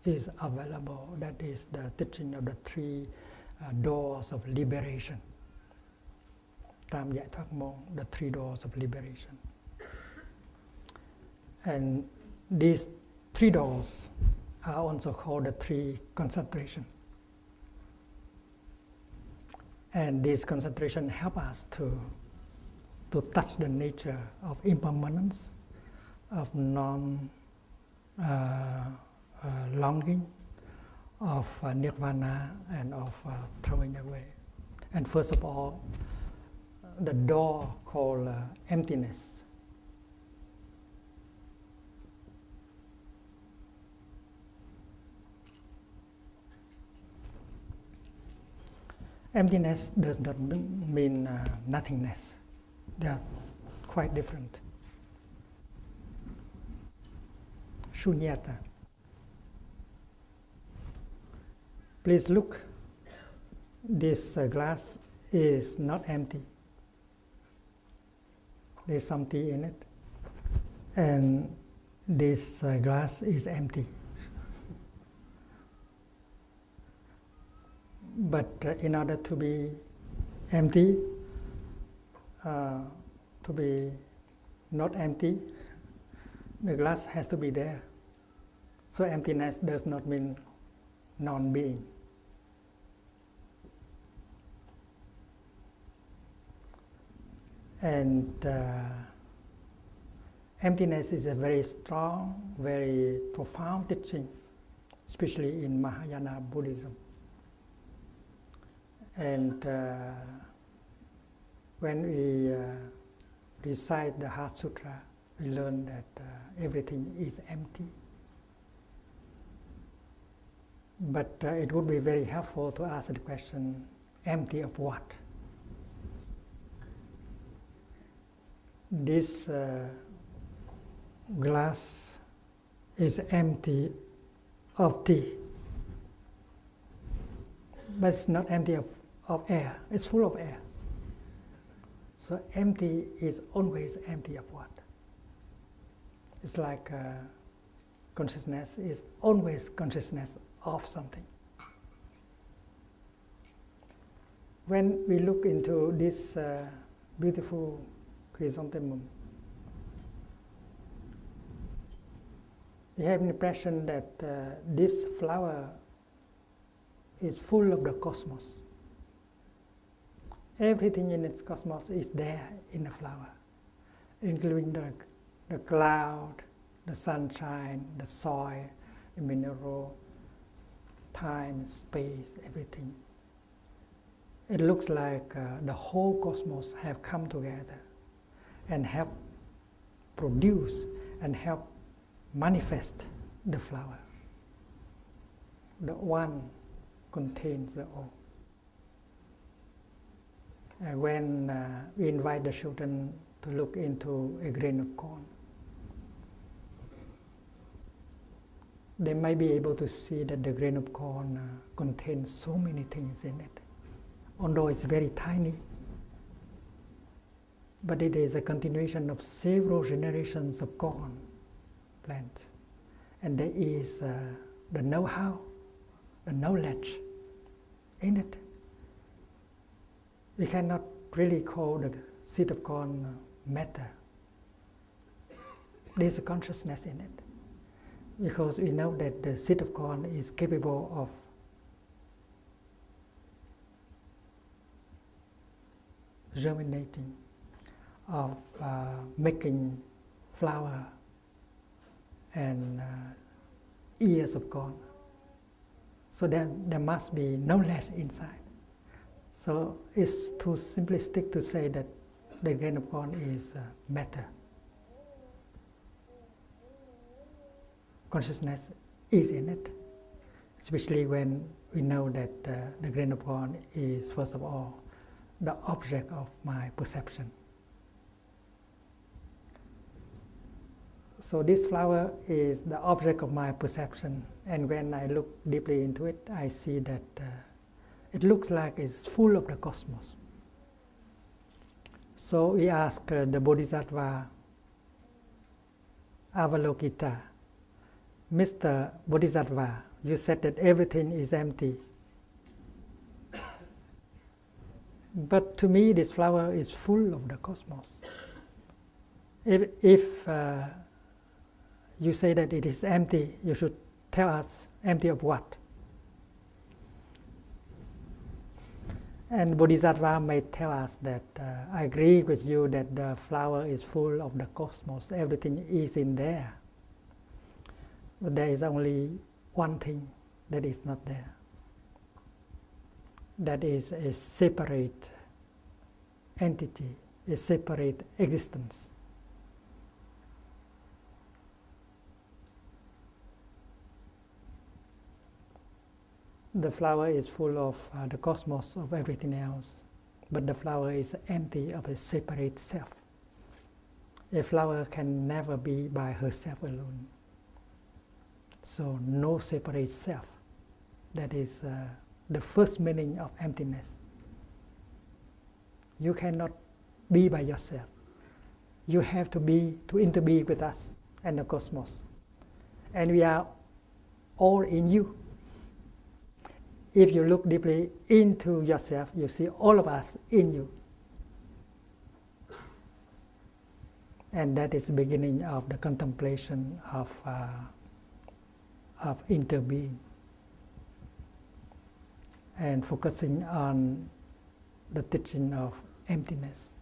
is available. That is the teaching of the three doors of liberation. Tam Giải Thoát Môn, the three doors of liberation. And these three doors are also called the three concentration. And this concentration help us to touch the nature of impermanence, of non-longing, of nirvana, and of throwing away. And first of all, the door called emptiness. Emptiness does not mean nothingness. They are quite different. Shunyata. Please look. This glass is not empty. There's something in it. And this glass is empty. But in order to be empty, to be not empty, the glass has to be there. So emptiness does not mean non-being. And emptiness is a very strong, very profound teaching, especially in Mahayana Buddhism. And when we recite the Heart Sutra, we learn that everything is empty. But it would be very helpful to ask the question, empty of what? This glass is empty of tea, but it's not empty of air, it's full of air. So empty is always empty of what? It's like consciousness is always consciousness of something. When we look into this beautiful chrysanthemum, we have an impression that this flower is full of the cosmos. Everything in its cosmos is there in the flower, including the cloud, the sunshine, the soil, the mineral, time, space, everything. It looks like the whole cosmos have come together and help produce and help manifest the flower. The one contains the all. When we invite the children to look into a grain of corn, they might be able to see that the grain of corn contains so many things in it. Although it's very tiny, but it is a continuation of several generations of corn plants. And there is the know-how, the knowledge in it. We cannot really call the seed of corn matter. There's a consciousness in it, because we know that the seed of corn is capable of germinating, of making flower and ears of corn. So then there must be knowledge inside. So it's too simplistic to say that the grain of corn is matter. Consciousness is in it, especially when we know that the grain of corn is, first of all, the object of my perception. So this flower is the object of my perception, and when I look deeply into it, I see that it looks like it's full of the cosmos. So we ask the Bodhisattva Avalokita, Mr. Bodhisattva, you said that everything is empty. But to me, this flower is full of the cosmos. If you say that it is empty, you should tell us empty of what? And Bodhisattva may tell us that I agree with you that the flower is full of the cosmos, everything is in there. But there is only one thing that is not there. That is a separate entity, a separate existence. The flower is full of the cosmos of everything else, but the flower is empty of a separate self. A flower can never be by herself alone. So no separate self. That is the first meaning of emptiness. You cannot be by yourself. You have to interbe with us and the cosmos. And we are all in you. If you look deeply into yourself, you see all of us in you. And that is the beginning of the contemplation of interbeing. And focusing on the teaching of emptiness.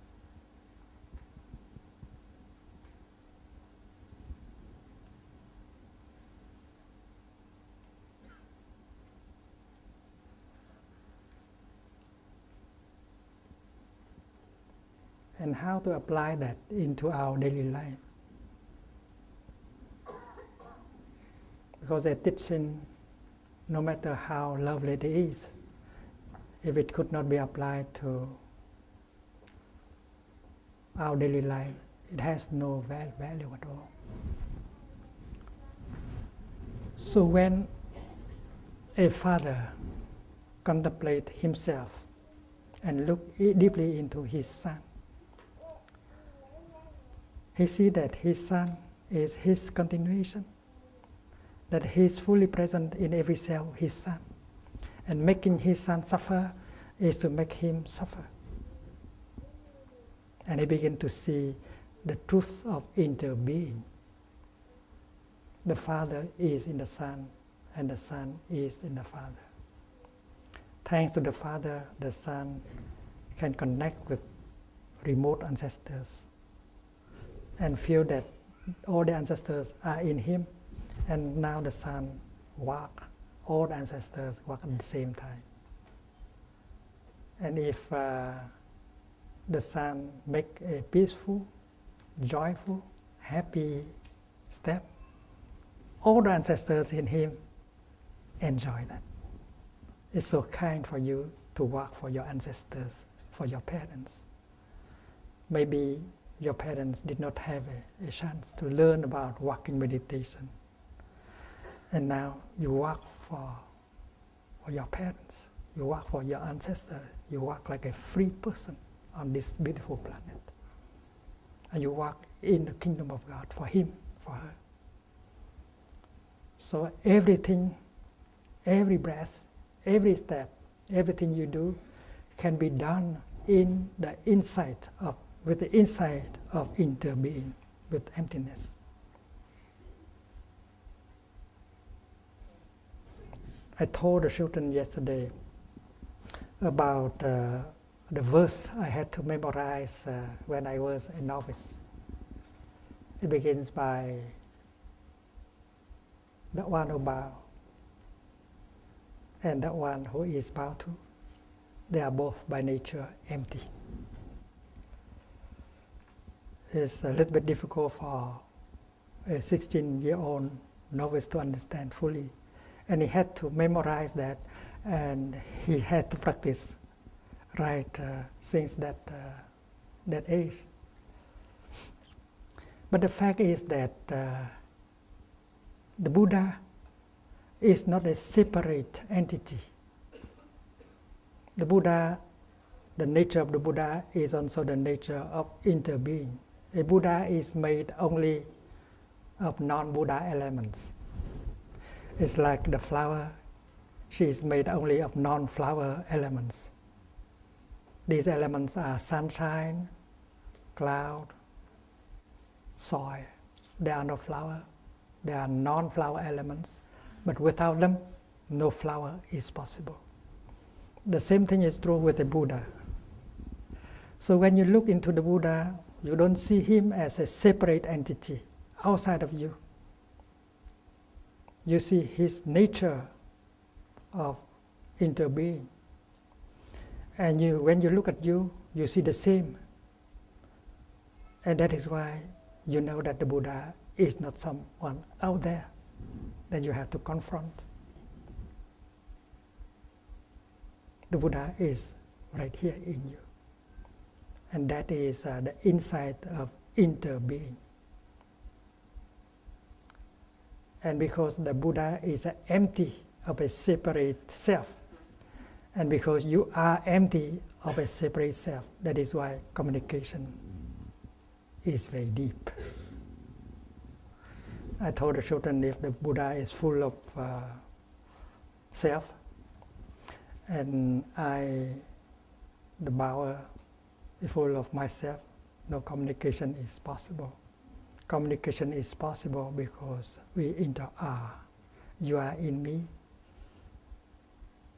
And how to apply that into our daily life. Because a teaching, no matter how lovely it is, if it could not be applied to our daily life, it has no value at all. So when a father contemplates himself and look deeply into his son, he sees that his son is his continuation, that he is fully present in every cell of his son. And making his son suffer is to make him suffer. And he begins to see the truth of interbeing. The Father is in the Son, and the Son is in the Father. Thanks to the Father, the Son can connect with remote ancestors and feel that all the ancestors are in him, and now the Son walks. All the ancestors work at the same time. And if the Son make a peaceful, joyful, happy step, all the ancestors in him enjoy that. It's so kind for you to work for your ancestors, for your parents. Maybe your parents did not have a chance to learn about walking meditation. And now you work for your parents, you work for your ancestors, you work like a free person on this beautiful planet. And you work in the kingdom of God for him, for her. So everything, every breath, every step, everything you do can be done in the insight of, with the insight of interbeing, with emptiness. I told the children yesterday about the verse I had to memorize when I was a novice. It begins by the one who bows and the one who is bowed to. They are both by nature empty. It's a little bit difficult for a 16-year-old novice to understand fully. And he had to memorize that, and he had to practice right since that age. But the fact is that the Buddha is not a separate entity. The Buddha, the nature of the Buddha is also the nature of interbeing. A Buddha is made only of non-Buddha elements. It's like the flower. She is made only of non-flower elements. These elements are sunshine, cloud, soil. They are no flower. They are non-flower elements. But without them, no flower is possible. The same thing is true with the Buddha. So when you look into the Buddha, you don't see him as a separate entity outside of you. You see his nature of interbeing. And when you look at you, you see the same. And that is why you know that the Buddha is not someone out there that you have to confront. The Buddha is right here in you. And that is the insight of interbeing. And because the Buddha is empty of a separate self, and because you are empty of a separate self, that is why communication is very deep. I told the children, if the Buddha is full of self, and the Bauer, is full of myself, no communication is possible. Communication is possible because we are. You are in me,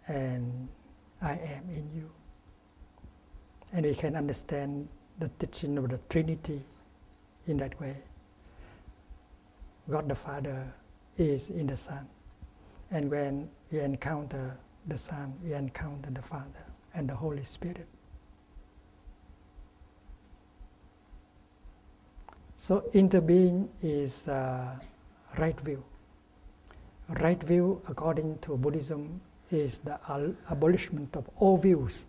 and I am in you. And we can understand the teaching of the Trinity in that way. God the Father is in the Son. And when we encounter the Son, we encounter the Father and the Holy Spirit. So interbeing is right view. Right view, according to Buddhism, is the abolishment of all views,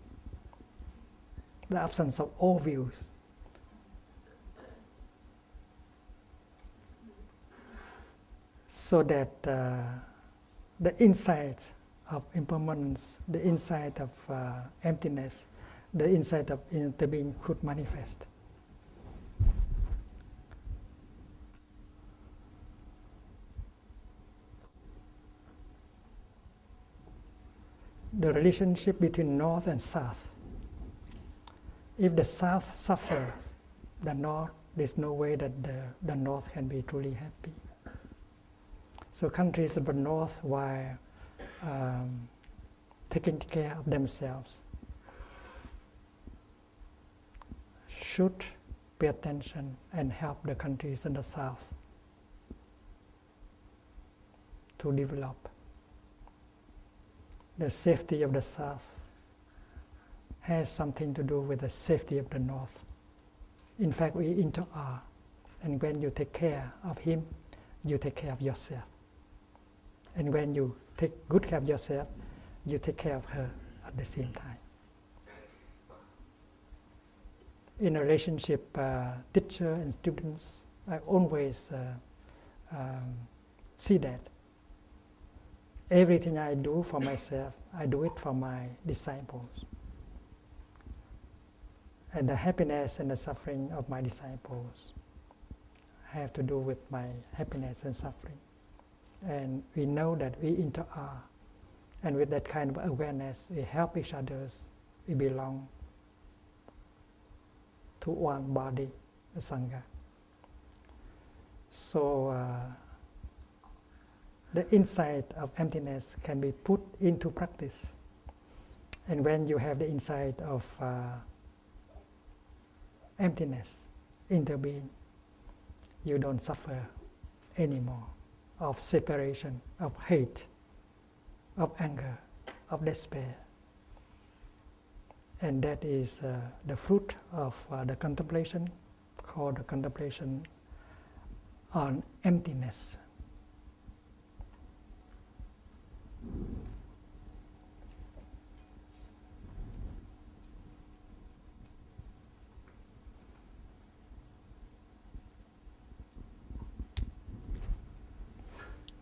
the absence of all views. So that the insight of impermanence, the insight of emptiness, the insight of interbeing could manifest. The relationship between North and South. If the South suffers, the North, there's no way that the North can be truly happy. So countries of the North, while taking care of themselves, should pay attention and help the countries in the South to develop. The safety of the South has something to do with the safety of the North. In fact, we inter-are, and when you take care of him, you take care of yourself. And when you take good care of yourself, you take care of her at the same time. In a relationship, teacher and students, I always see that. Everything I do for myself, I do it for my disciples. And the happiness and the suffering of my disciples have to do with my happiness and suffering. And we know that we inter-are. And with that kind of awareness, we help each other. We belong to one body, a Sangha. So the insight of emptiness can be put into practice. And when you have the insight of emptiness, interbeing, you don't suffer anymore of separation, of hate, of anger, of despair. And that is the fruit of the contemplation, called the contemplation on emptiness.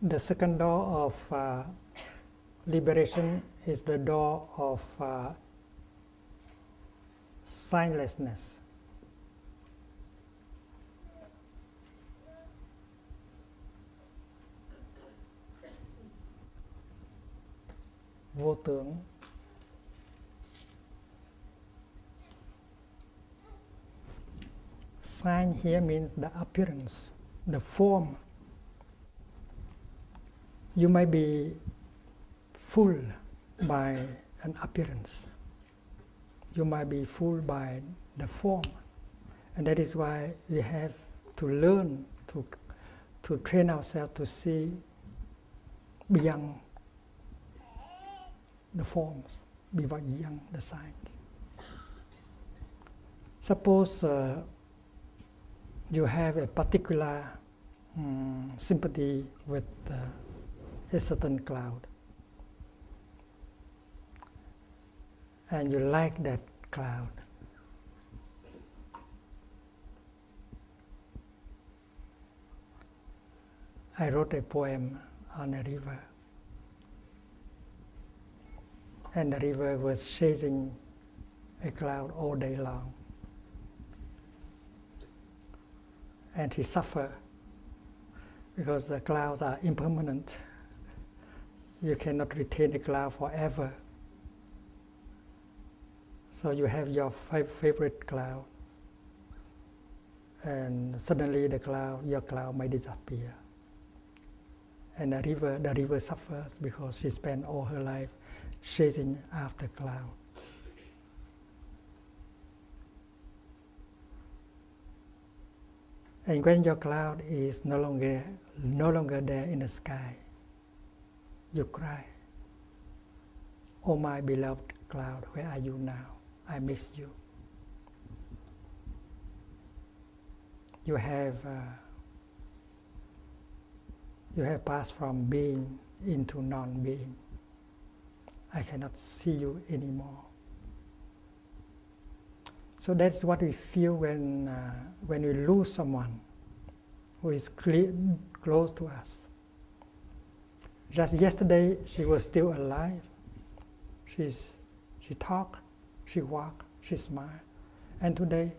The second door of liberation is the door of signlessness. Vô tưởng. Sign here means the appearance, the form. You might be fooled by an appearance. You might be fooled by the form. And that is why we have to learn to train ourselves to see beyond the forms, beyond the signs. Suppose you have a particular sympathy with a certain cloud, and you like that cloud. I wrote a poem on a river, and the river was chasing a cloud all day long. And he suffered because the clouds are impermanent. You cannot retain a cloud forever. So you have your favorite cloud, and suddenly your cloud may disappear. And the river suffers because she spent all her life chasing after clouds. And when your cloud is no longer there in the sky, you cry, "Oh my beloved cloud, where are you now? I miss you." You have passed from being into non-being. I cannot see you anymore. So that's what we feel when we lose someone who is close to us. Just yesterday, she was still alive. She talked, she walked, she smiled. And today,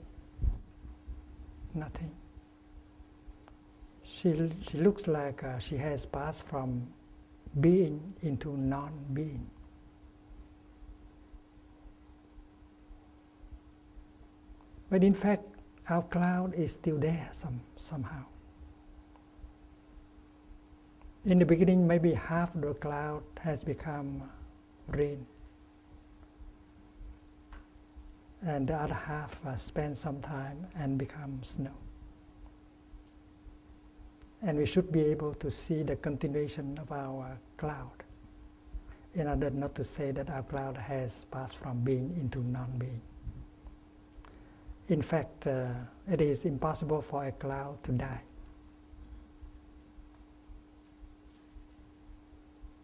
nothing. She looks like she has passed from being into non-being. But in fact, our cloud is still there somehow. In the beginning, maybe half the cloud has become rain, and the other half spent some time and become snow. And we should be able to see the continuation of our cloud, in order not to say that our cloud has passed from being into non-being. In fact, it is impossible for a cloud to die,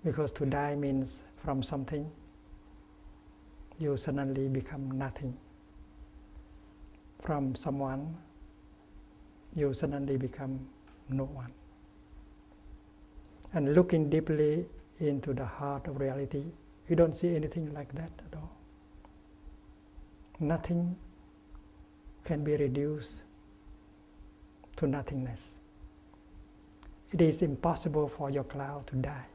because to die means from something you suddenly become nothing. From someone you suddenly become no one. And looking deeply into the heart of reality, you don't see anything like that at all. Nothing can be reduced to nothingness. It is impossible for your cloud to die.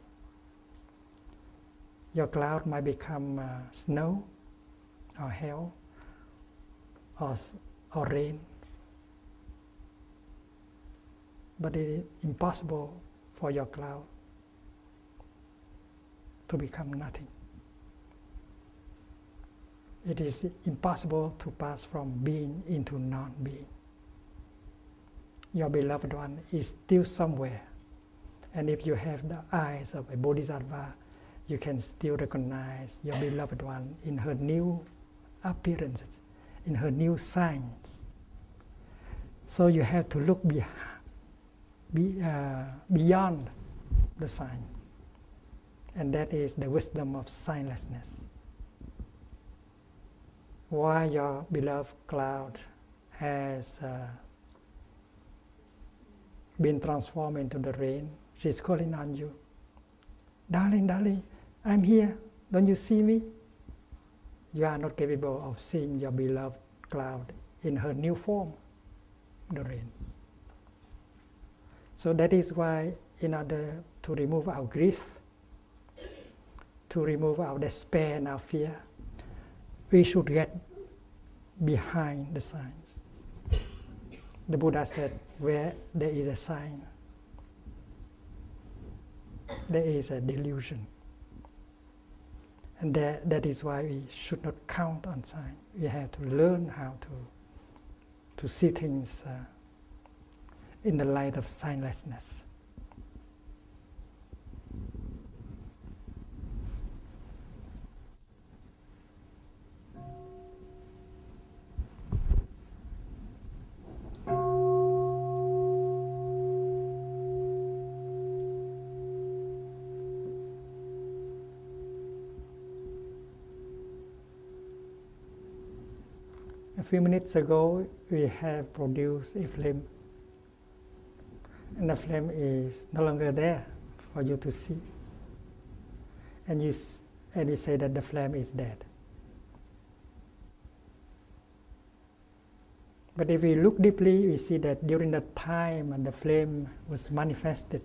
Your cloud might become snow or hail or rain, but it is impossible for your cloud to become nothing. It is impossible to pass from being into non-being. Your beloved one is still somewhere, and if you have the eyes of a bodhisattva, you can still recognize your beloved one in her new appearances, in her new signs. So you have to look beyond the sign, and that is the wisdom of signlessness. Why your beloved cloud has been transformed into the rain, She's calling on you. Darling, darling, I'm here. Don't you see me? You are not capable of seeing your beloved cloud in her new form, the rain. So that is why, in order to remove our grief, to remove our despair and our fear, we should get behind the signs. The Buddha said, where there is a sign, there is a delusion. And that is why we should not count on signs. We have to learn how to see things in the light of signlessness. A few minutes ago, we have produced a flame, and the flame is no longer there for you to see. And we say that the flame is dead. But if we look deeply, we see that during the time the flame was manifested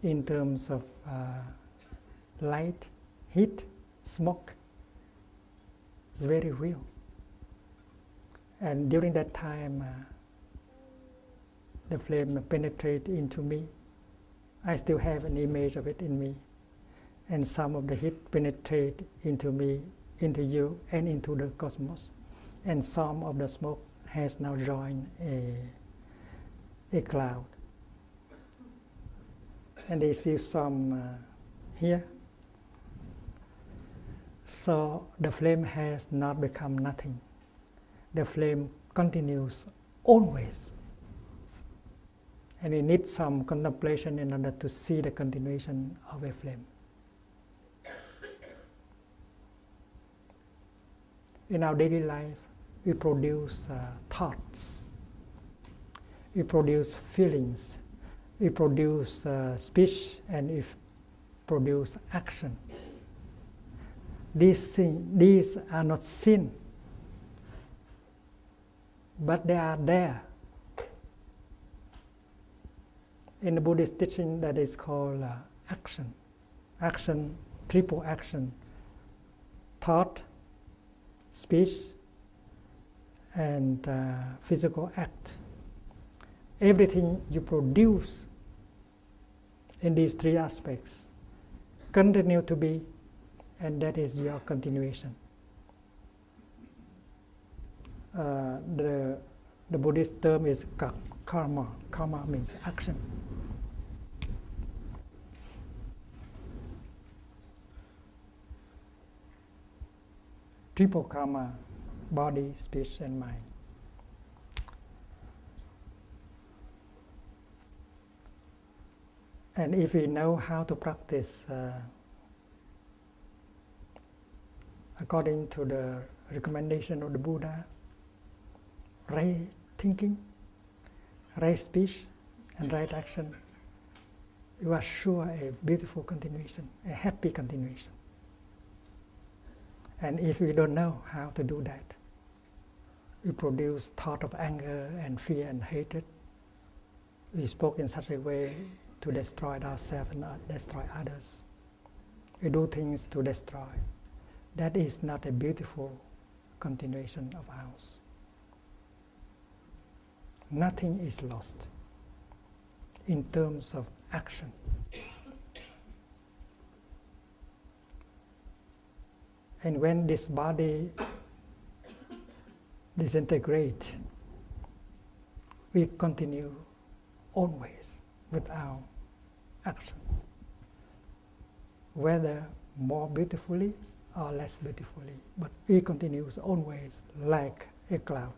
in terms of light, heat, smoke, it's very real. And during that time, the flame penetrated into me. I still have an image of it in me. And some of the heat penetrate into me, into you, and into the cosmos. And some of the smoke has now joined a cloud. And there's still some here. So the flame has not become nothing. The flame continues always. And we need some contemplation in order to see the continuation of a flame. In our daily life, we produce thoughts, we produce feelings, we produce speech, and we produce action. These are not sin, but they are there. In the Buddhist teaching, that is called action. Action, triple action: thought, speech, and physical act. Everything you produce in these three aspects continue to be, and that is your continuation. The Buddhist term is karma. Karma means action. Triple karma: body, speech, and mind. And if we know how to practice according to the recommendation of the Buddha, right thinking, right speech, and right action, you are sure a beautiful continuation, a happy continuation. And if we don't know how to do that, we produce thought of anger and fear and hatred. We spoke in such a way to destroy ourselves and destroy others. We do things to destroy. That is not a beautiful continuation of ours. Nothing is lost in terms of action. And when this body disintegrates, we continue always with our action, whether more beautifully or less beautifully, but we continue always like a cloud.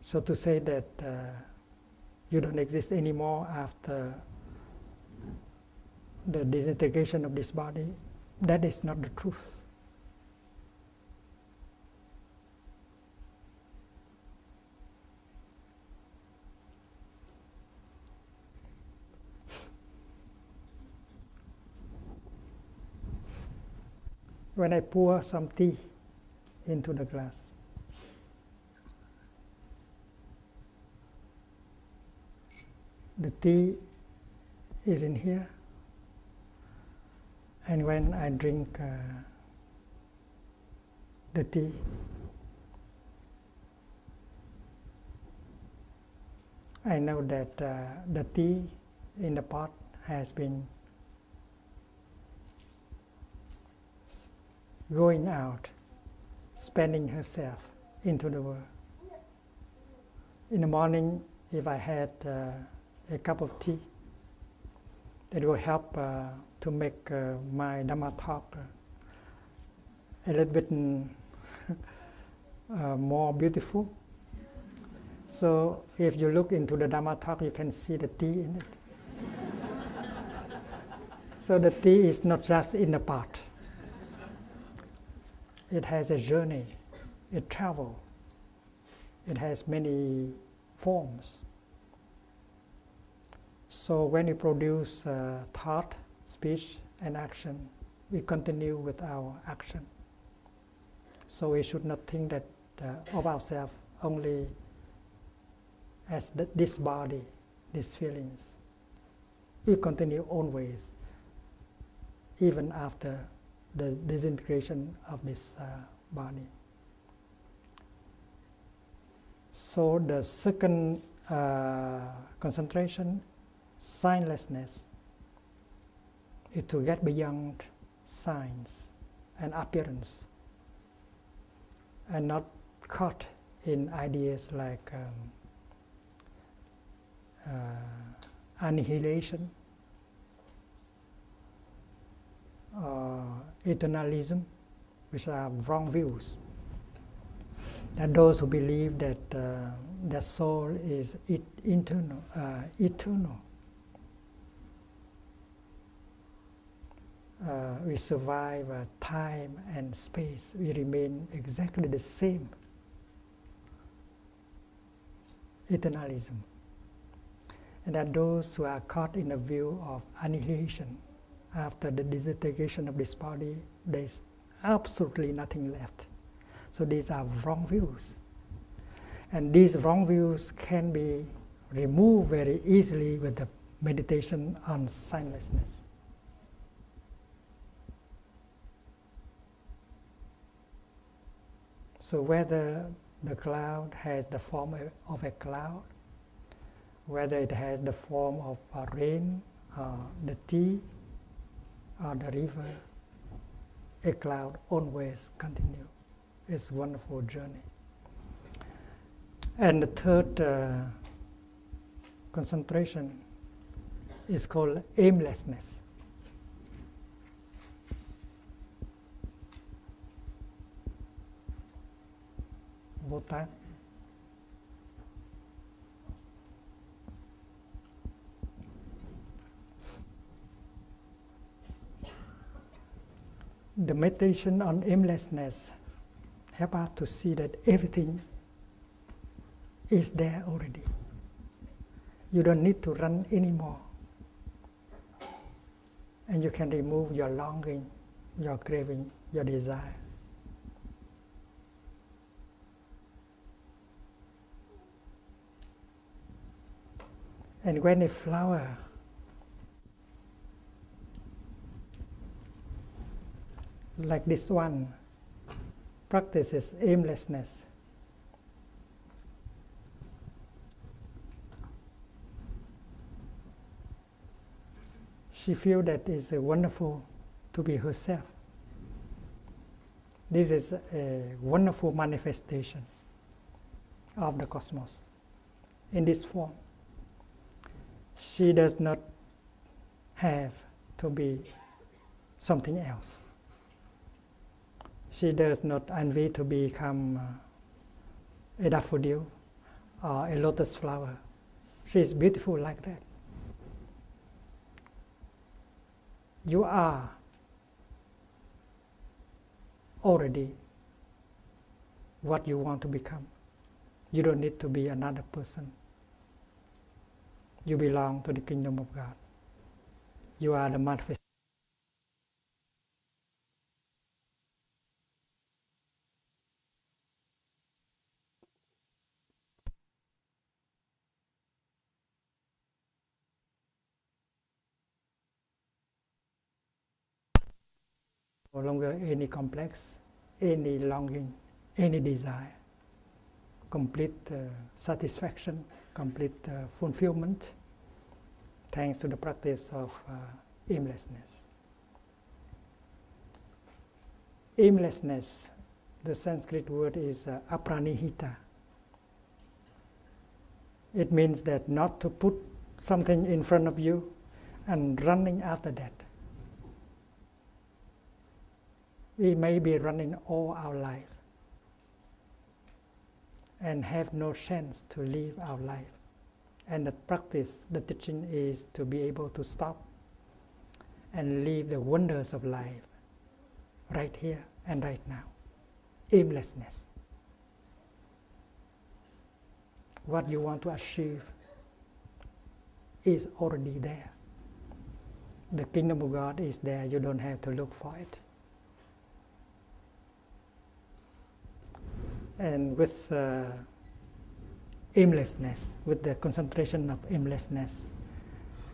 So to say that you don't exist anymore after the disintegration of this body, that is not the truth. when I pour some tea into the glass, the tea is in here, and when I drink the tea, I know that the tea in the pot has been going out, spending herself into the world. In the morning, if I had a cup of tea, it will help to make my Dhamma talk a little bit more beautiful. So if you look into the Dhamma talk, you can see the tea in it. So the tea is not just in the pot. It has a journey, it travels. It has many forms. So when we produce thought, speech, and action, we continue with our action. So we should not think that of ourselves only as this body, these feelings. We continue always, even after the disintegration of this body. So the second concentration, signlessness, is to get beyond signs and appearance and not caught in ideas like annihilation or eternalism, which are wrong views. That those who believe that the soul is eternal, we survive time and space, we remain exactly the same. Eternalism. And that those who are caught in a view of annihilation, after the disintegration of this body, there is absolutely nothing left. So these are wrong views. And these wrong views can be removed very easily with the meditation on signlessness. So whether the cloud has the form of a cloud, whether it has the form of rain, the tea, or the river, a cloud always continues. It's a wonderful journey. And the third concentration is called aimlessness. Bhutan. The meditation on aimlessness helps us to see that everything is there already. You don't need to run anymore. And you can remove your longing, your craving, your desire. And when a flower like this one practices aimlessness, she feels that it's wonderful to be herself. This is a wonderful manifestation of the cosmos in this form. She does not have to be something else. She does not envy to become a daffodil or a lotus flower. She is beautiful like that. You are already what you want to become. You don't need to be another person. You belong to the kingdom of God. You are the manifestation. No longer any complex, any longing, any desire. Complete satisfaction, complete fulfillment, thanks to the practice of aimlessness. Aimlessness, the Sanskrit word is apranihita. It means that not to put something in front of you and running after that. We may be running all our life and have no chance to live our life. And the practice, the teaching is to be able to stop and live the wonders of life right here and right now. Aimlessness. What you want to achieve is already there. The kingdom of God is there, you don't have to look for it. And with aimlessness, with the concentration of aimlessness,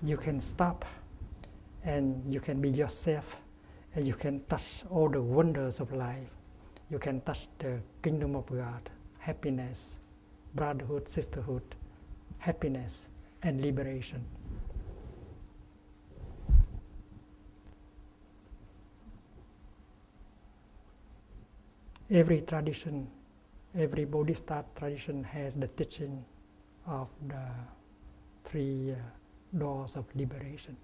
you can stop and you can be yourself and you can touch all the wonders of life. You can touch the kingdom of God, happiness, brotherhood, sisterhood, happiness, and liberation. Every tradition, every Buddhist tradition has the teaching of the three doors of liberation.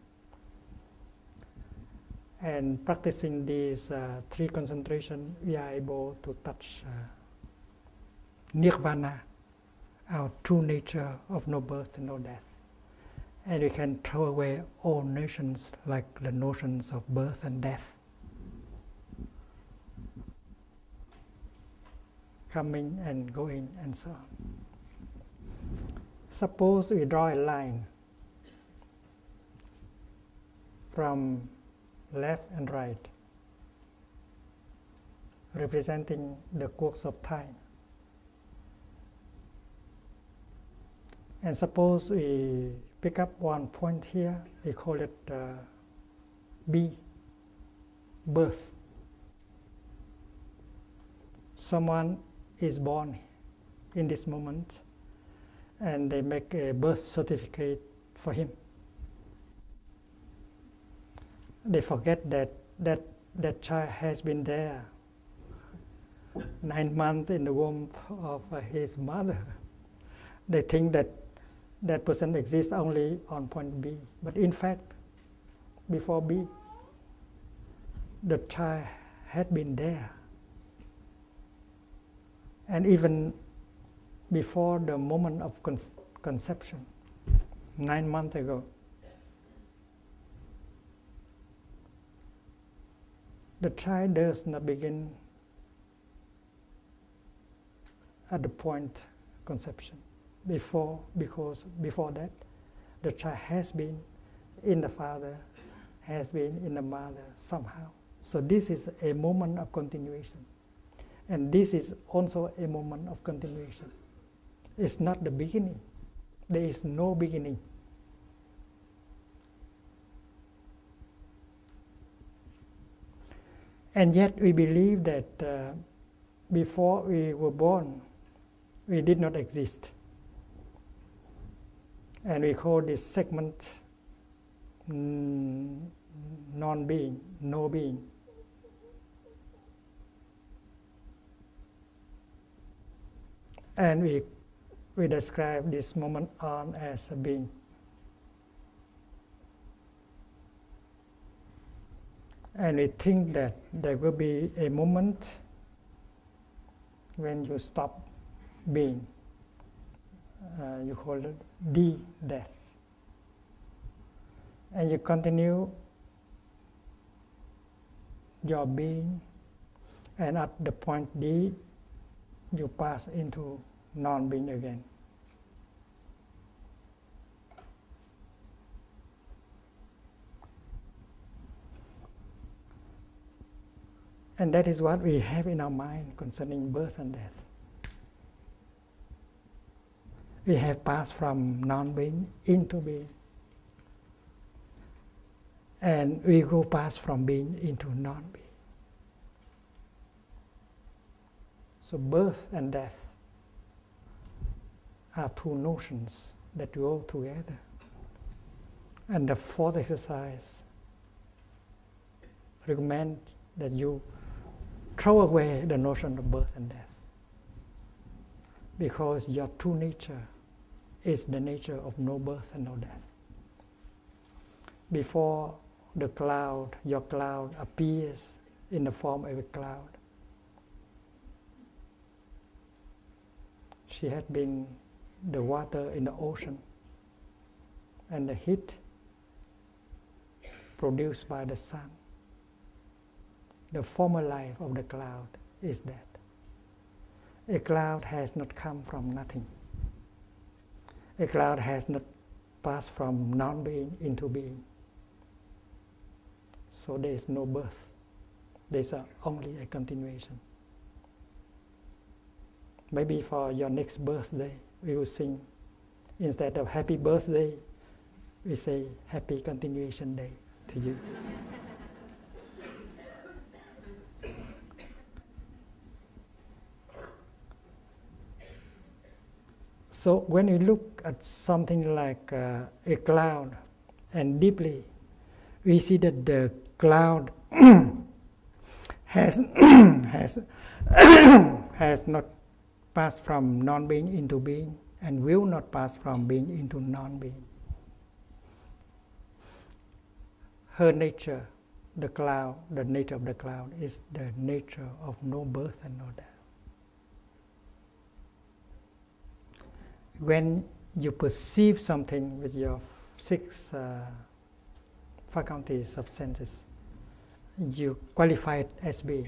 And practicing these three concentration, we are able to touch nirvana, our true nature of no birth and no death. And we can throw away all notions like the notions of birth and death, coming and going and so on. Suppose we draw a line from left and right, representing the course of time. And suppose we pick up one point here, we call it B, birth. Someone is born in this moment and they make a birth certificate for him. They forget that child has been there 9 months in the womb of his mother. They think that that person exists only on point B. But in fact, before B, the child had been there. And even before the moment of conception, 9 months ago, the child does not begin at the point conception. Because before that, the child has been in the father, has been in the mother somehow. So this is a moment of continuation. And this is also a moment of continuation. It's not the beginning. There is no beginning. And yet we believe that before we were born, we did not exist. And we call this segment non-being, no being. And we describe this moment on as a being. And we think that there will be a moment when you stop being. You call it de-death. And you continue your being, and at the point D, you pass into non-being again. And that is what we have in our mind concerning birth and death. We have passed from non-being into being. And we go past from being into non-being. So birth and death are two notions that go together. And the fourth exercise recommends that you throw away the notion of birth and death, because your true nature is the nature of no birth and no death. Before the cloud, your cloud appears in the form of a cloud, she had been the water in the ocean, and the heat produced by the sun. The former life of the cloud is that. A cloud has not come from nothing. A cloud has not passed from non-being into being. So there is no birth. There is only a continuation. Maybe for your next birthday, we will sing, instead of happy birthday, we say happy continuation day to you. So when you look at something like a cloud, and deeply, we see that the cloud has has not passed from non-being into being, and will not pass from being into non-being. Her nature, the cloud, the nature of the cloud is the nature of no birth and no death. When you perceive something with your six faculties of senses, you qualify it as being.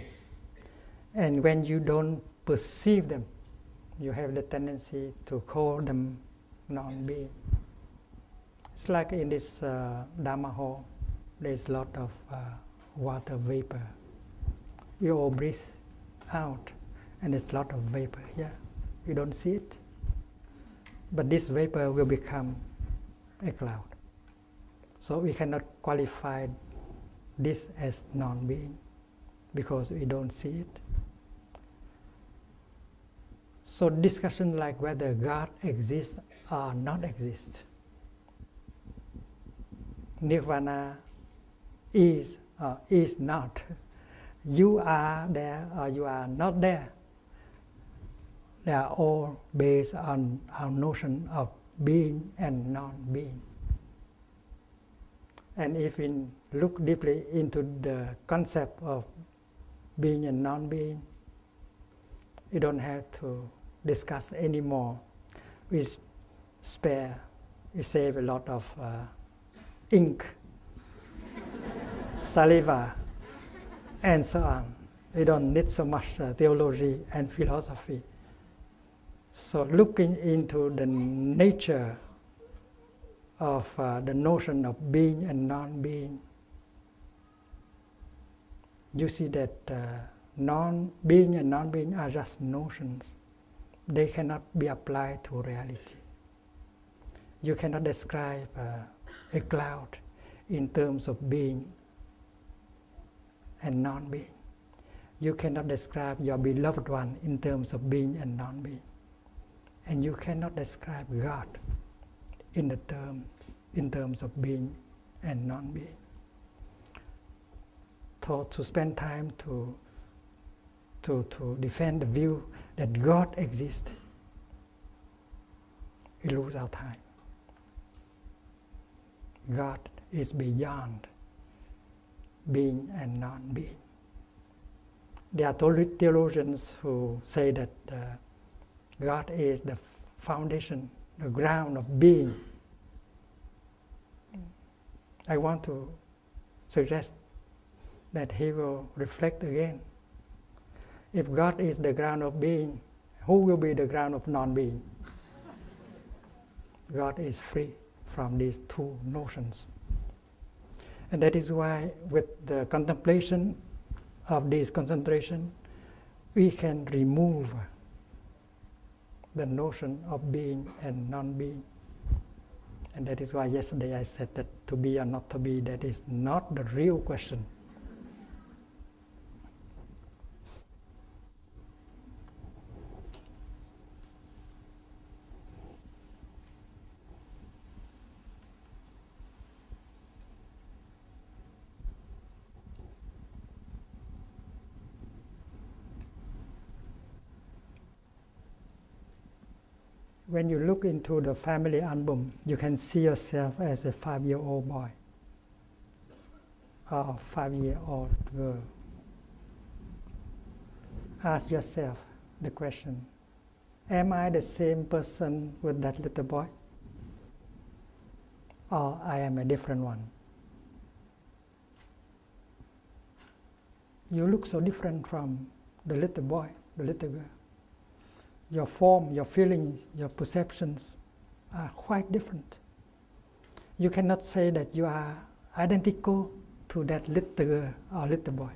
And when you don't perceive them, you have the tendency to call them non-being. It's like in this Dharma hall, there's a lot of water vapor. We all breathe out, and there's a lot of vapor here. You don't see it, but this vapor will become a cloud. So we cannot qualify this as non-being because we don't see it. So discussion like whether God exists or not exists, Nirvana is or is not, you are there or you are not there, they are all based on our notion of being and non-being. And if we look deeply into the concept of being and non-being, you don't have to discuss anymore. We save a lot of ink, saliva, and so on. We don't need so much theology and philosophy. So looking into the nature of the notion of being and non-being, you see that being and non-being are just notions. They cannot be applied to reality. You cannot describe a cloud in terms of being and non-being. You cannot describe your beloved one in terms of being and non-being. And you cannot describe God in terms of being and non-being. So to spend time to defend the view that God exists, we lose our time. God is beyond being and non-being. There are theologians who say that God is the foundation, the ground of being. I want to suggest that he will reflect again. If God is the ground of being, who will be the ground of non-being? God is free from these two notions. And that is why with the contemplation of this concentration, we can remove the notion of being and non-being. And that is why yesterday I said that to be or not to be, that is not the real question. when you look into the family album, you can see yourself as a 5-year-old boy or 5-year-old girl. Ask yourself the question, am I the same person with that little boy? Or I am a different one? You look so different from the little boy, the little girl. Your form, your feelings, your perceptions are quite different. You cannot say that you are identical to that little girl or little boy.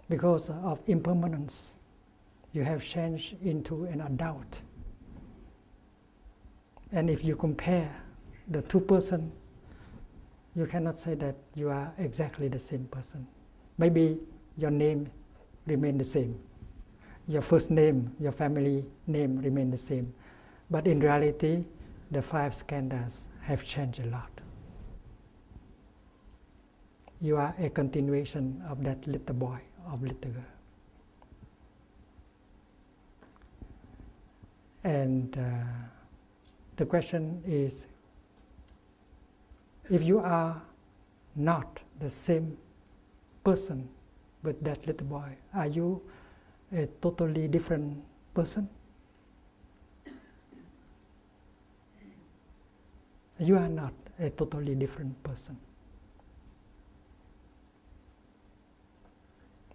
Because of impermanence, you have changed into an adult. And if you compare the two persons, you cannot say that you are exactly the same person. Maybe your name remain the same. Your first name, your family name remain the same. But in reality, the 5 skandhas have changed a lot. You are a continuation of that little boy, of little girl. And the question is, if you are not the same person with that little boy, are you a totally different person? You are not a totally different person.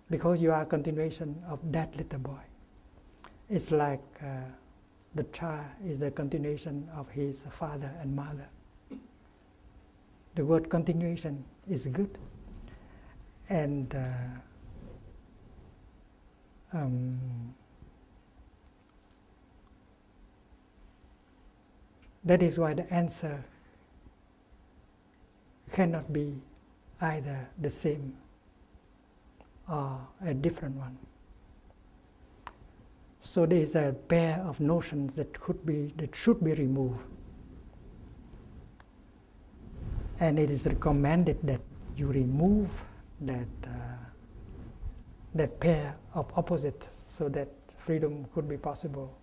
Because you are a continuation of that little boy. It's like the child is a continuation of his father and mother. The word continuation is good. And that is why the answer cannot be either the same or a different one. So there is a pair of notions that should be removed. And it is recommended that you remove that pair of opposites so that freedom could be possible.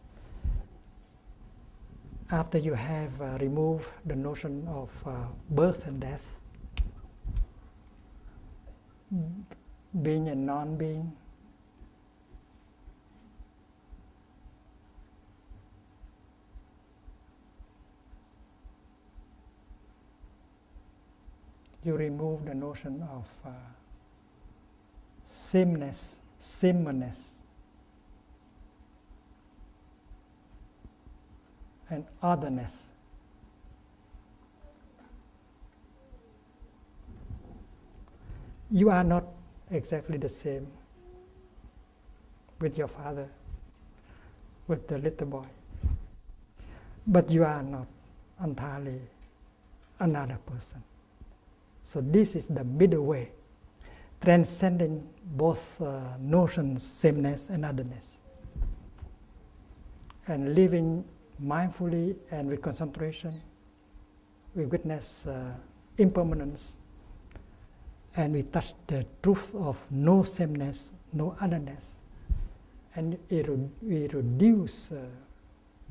After you have removed the notion of birth and death, being and non-being, you remove the notion of sameness, and otherness. You are not exactly the same with your father, with the little boy, but you are not entirely another person. So this is the middle way, transcending both notions, sameness and otherness, and living mindfully and with concentration. We witness impermanence, and we touch the truth of no sameness, no otherness, and we reduce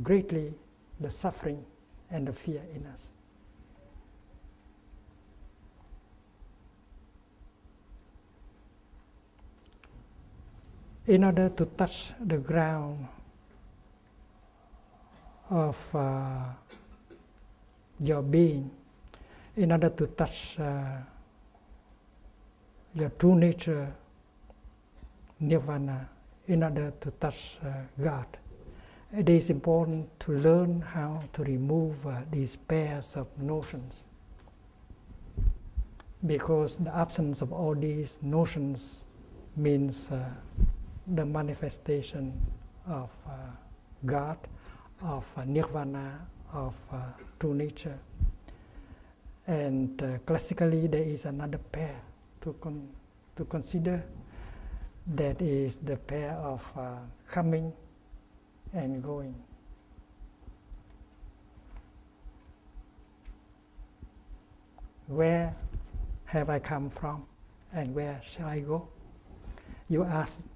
greatly the suffering and the fear in us. In order to touch the ground of your being, in order to touch your true nature, nirvana, in order to touch God, it is important to learn how to remove these pairs of notions. Because the absence of all these notions means the manifestation of God, of nirvana, of true nature. And classically there is another pair to consider, that is the pair of coming and going. Where have I come from and where shall I go? You ask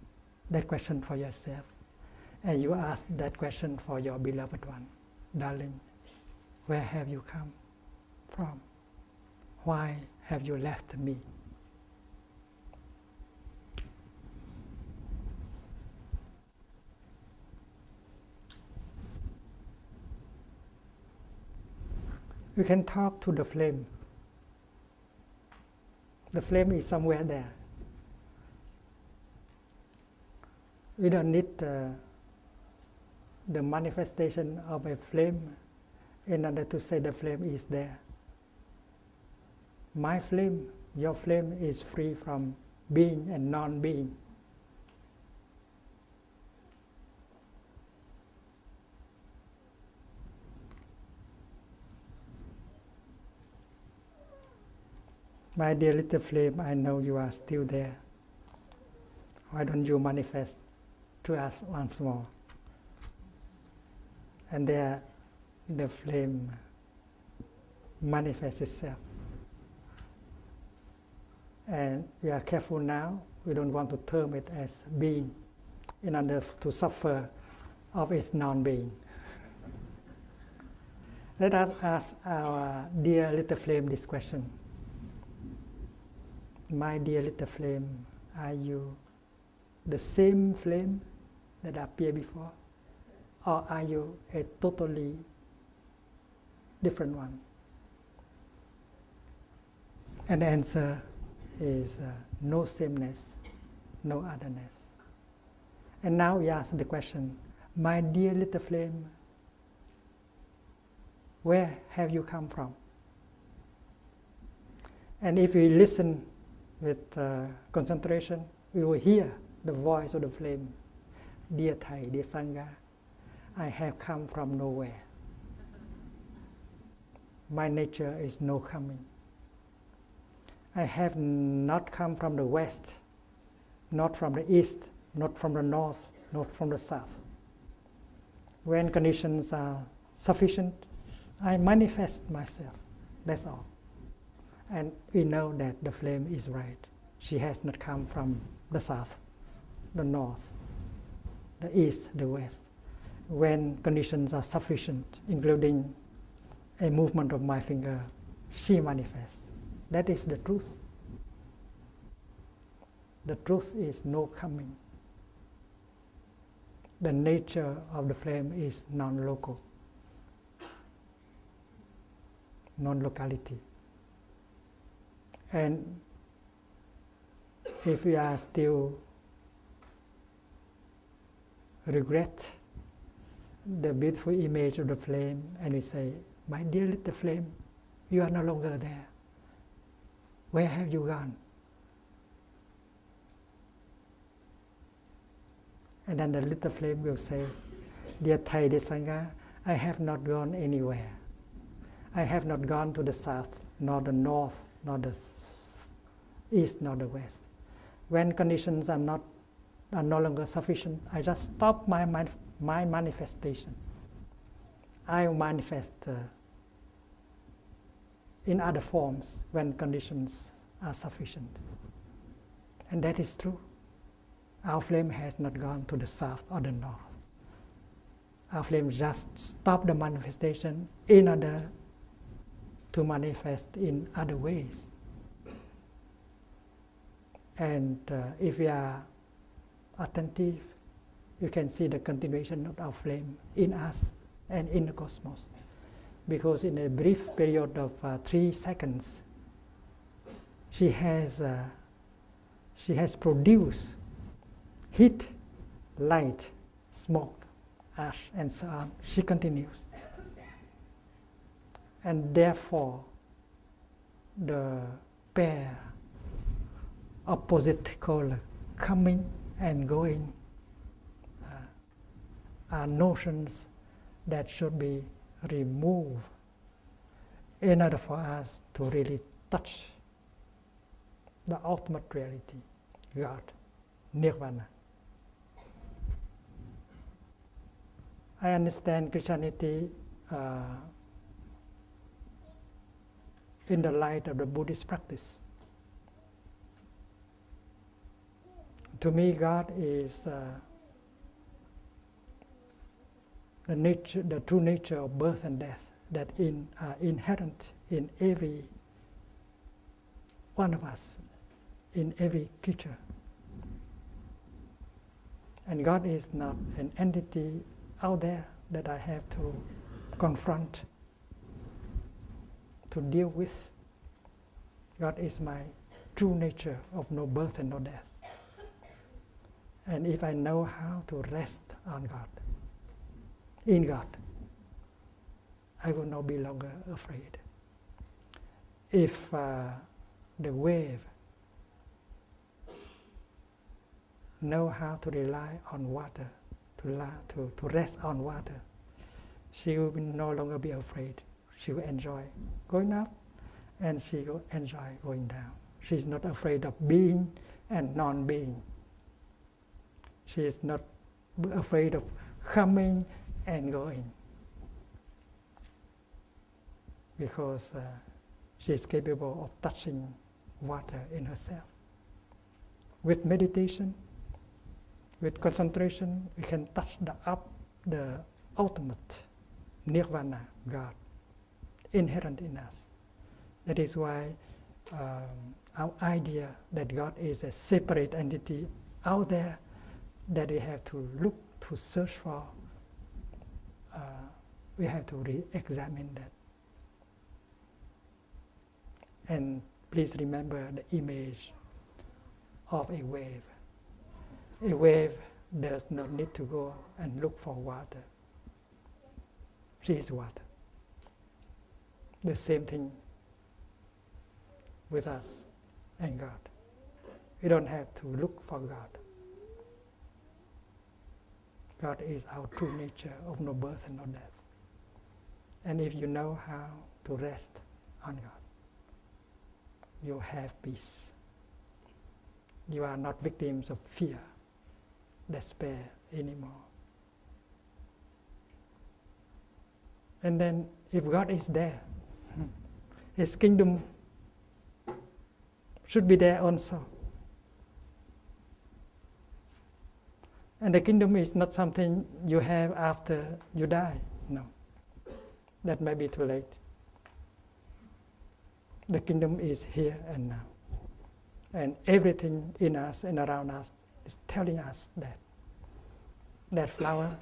that question for yourself, and you ask that question for your beloved one. Darling, where have you come from? Why have you left me? You can talk to the flame. The flame is somewhere there. We don't need the manifestation of a flame in order to say the flame is there. My flame, your flame is free from being and non-being. My dear little flame, I know you are still there. Why don't you manifest to us once more? And there the flame manifests itself. And we are careful now. We don't want to term it as being in order to suffer of its non-being. Let us ask our dear little flame this question. My dear little flame, are you the same flame that appeared before? Or are you a totally different one? And the answer is no sameness, no otherness. And now we ask the question, my dear little flame, where have you come from? And if we listen with concentration, we will hear the voice of the flame. Dear Thầy, dear Sangha, I have come from nowhere. My nature is no coming. I have not come from the west, not from the east, not from the north, not from the south. When conditions are sufficient, I manifest myself. That's all. And we know that the flame is right. She has not come from the south, the north, the east, the west. When conditions are sufficient, including a movement of my finger, she manifests. That is the truth. The truth is no coming. The nature of the flame is non-local, non-locality. And if we are still regret the beautiful image of the flame, and we say, my dear little flame, you are no longer there. Where have you gone? And then the little flame will say, dear Thầy, dear Sangha, I have not gone anywhere. I have not gone to the south, nor the north, nor the east, nor the west. When conditions are no longer sufficient, I just stop my manifestation. I manifest in other forms when conditions are sufficient. And that is true. Our flame has not gone to the south or the north. Our flame just stopped the manifestation in order to manifest in other ways. And if we are attentive, you can see the continuation of our flame in us and in the cosmos. Because in a brief period of 3 seconds, she has produced heat, light, smoke, ash, and so on. She continues. And therefore, the pair oppositical coming and going are notions that should be removed in order for us to really touch the ultimate reality, God, Nirvana. I understand Christianity in the light of the Buddhist practice. To me, God is the nature, the true nature of birth and death that are inherent in every one of us, in every creature. And God is not an entity out there that I have to confront, to deal with. God is my true nature of no birth and no death. And if I know how to rest on God, in God, I will not be longer afraid. If the wave know how to rely on water, to rest on water, she will no longer be afraid. She will enjoy going up, and she will enjoy going down. She is not afraid of being and non-being. She is not afraid of coming and going, because she is capable of touching water in herself. With meditation, with concentration, we can touch the ultimate nirvana, God, inherent in us. That is why our idea that God is a separate entity out there that we have to look, to search for, we have to re-examine that. And please remember the image of a wave. A wave does not need to go and look for water. She is water. The same thing with us and God. We don't have to look for God. God is our true nature of no birth and no death. And if you know how to rest on God, you have peace. You are not victims of fear, despair anymore. And then if God is there, His kingdom should be there also. And the kingdom is not something you have after you die. No. That may be too late. The kingdom is here and now. And everything in us and around us is telling us that that flower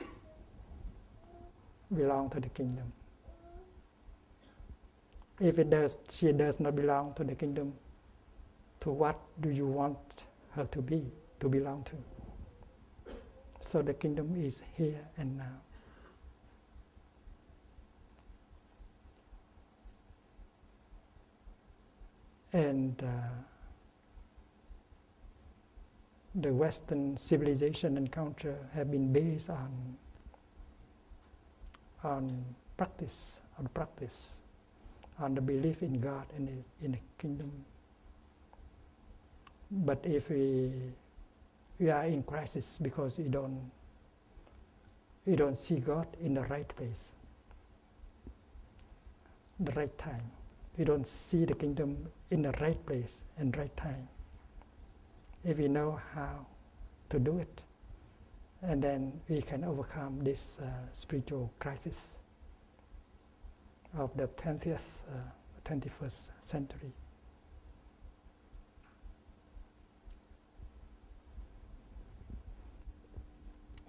belongs to the kingdom. If she does not belong to the kingdom, to what do you want her to be, to belong to? So the kingdom is here and now. And the Western civilization and culture have been based on practice, on the belief in God and in a kingdom. But if we are in crisis because we don't see God in the right place, the right time. We don't see the kingdom in the right place and right time. If we know how to do it, and then we can overcome this spiritual crisis of the 20th, 21st century.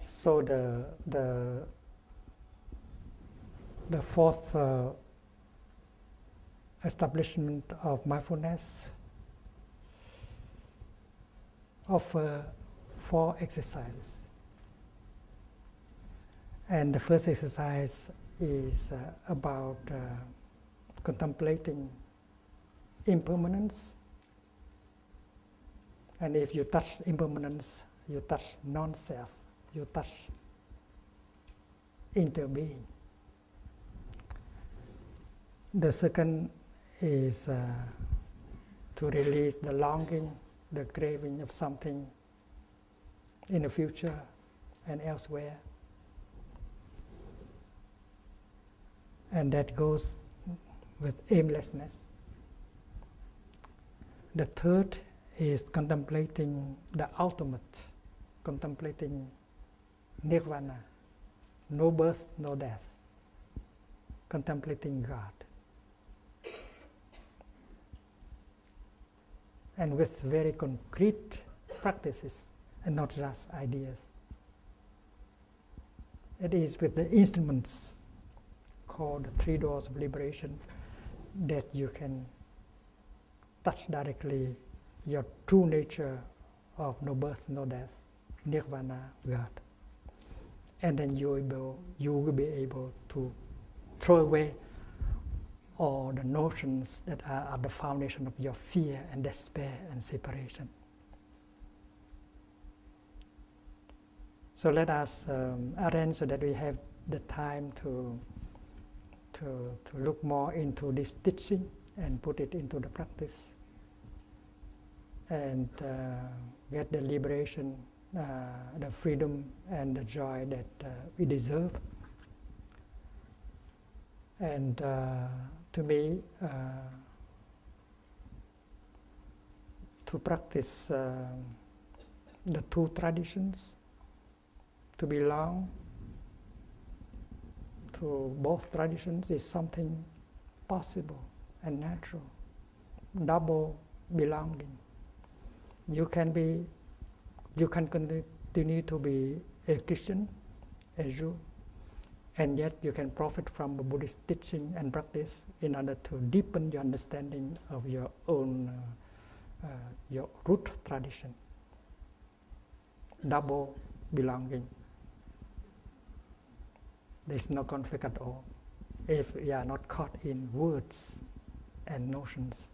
So the fourth establishment of mindfulness offer 4 exercises. And the first exercise is about contemplating impermanence. And if you touch impermanence, you touch non-self, you touch interbeing. The second is to release the longing, the craving of something in the future and elsewhere. And that goes with aimlessness. The third is contemplating the ultimate, contemplating nirvana, no birth, no death, contemplating God. And with very concrete practices and not just ideas. It is with the instruments called the 3 doors of liberation that you can touch directly your true nature of no birth, no death, nirvana, God. And then you will be able to throw away all the notions that are at the foundation of your fear and despair and separation. So let us arrange so that we have the time to look more into this teaching and put it into the practice and get the liberation, the freedom and the joy that we deserve. And to me, to practice the 2 traditions, to belong to both traditions is something possible and natural, double belonging. You can continue to be a Christian as you, and yet you can profit from the Buddhist teaching and practice in order to deepen your understanding of your own, your root tradition. Double belonging. There's no conflict at all if we are not caught in words and notions.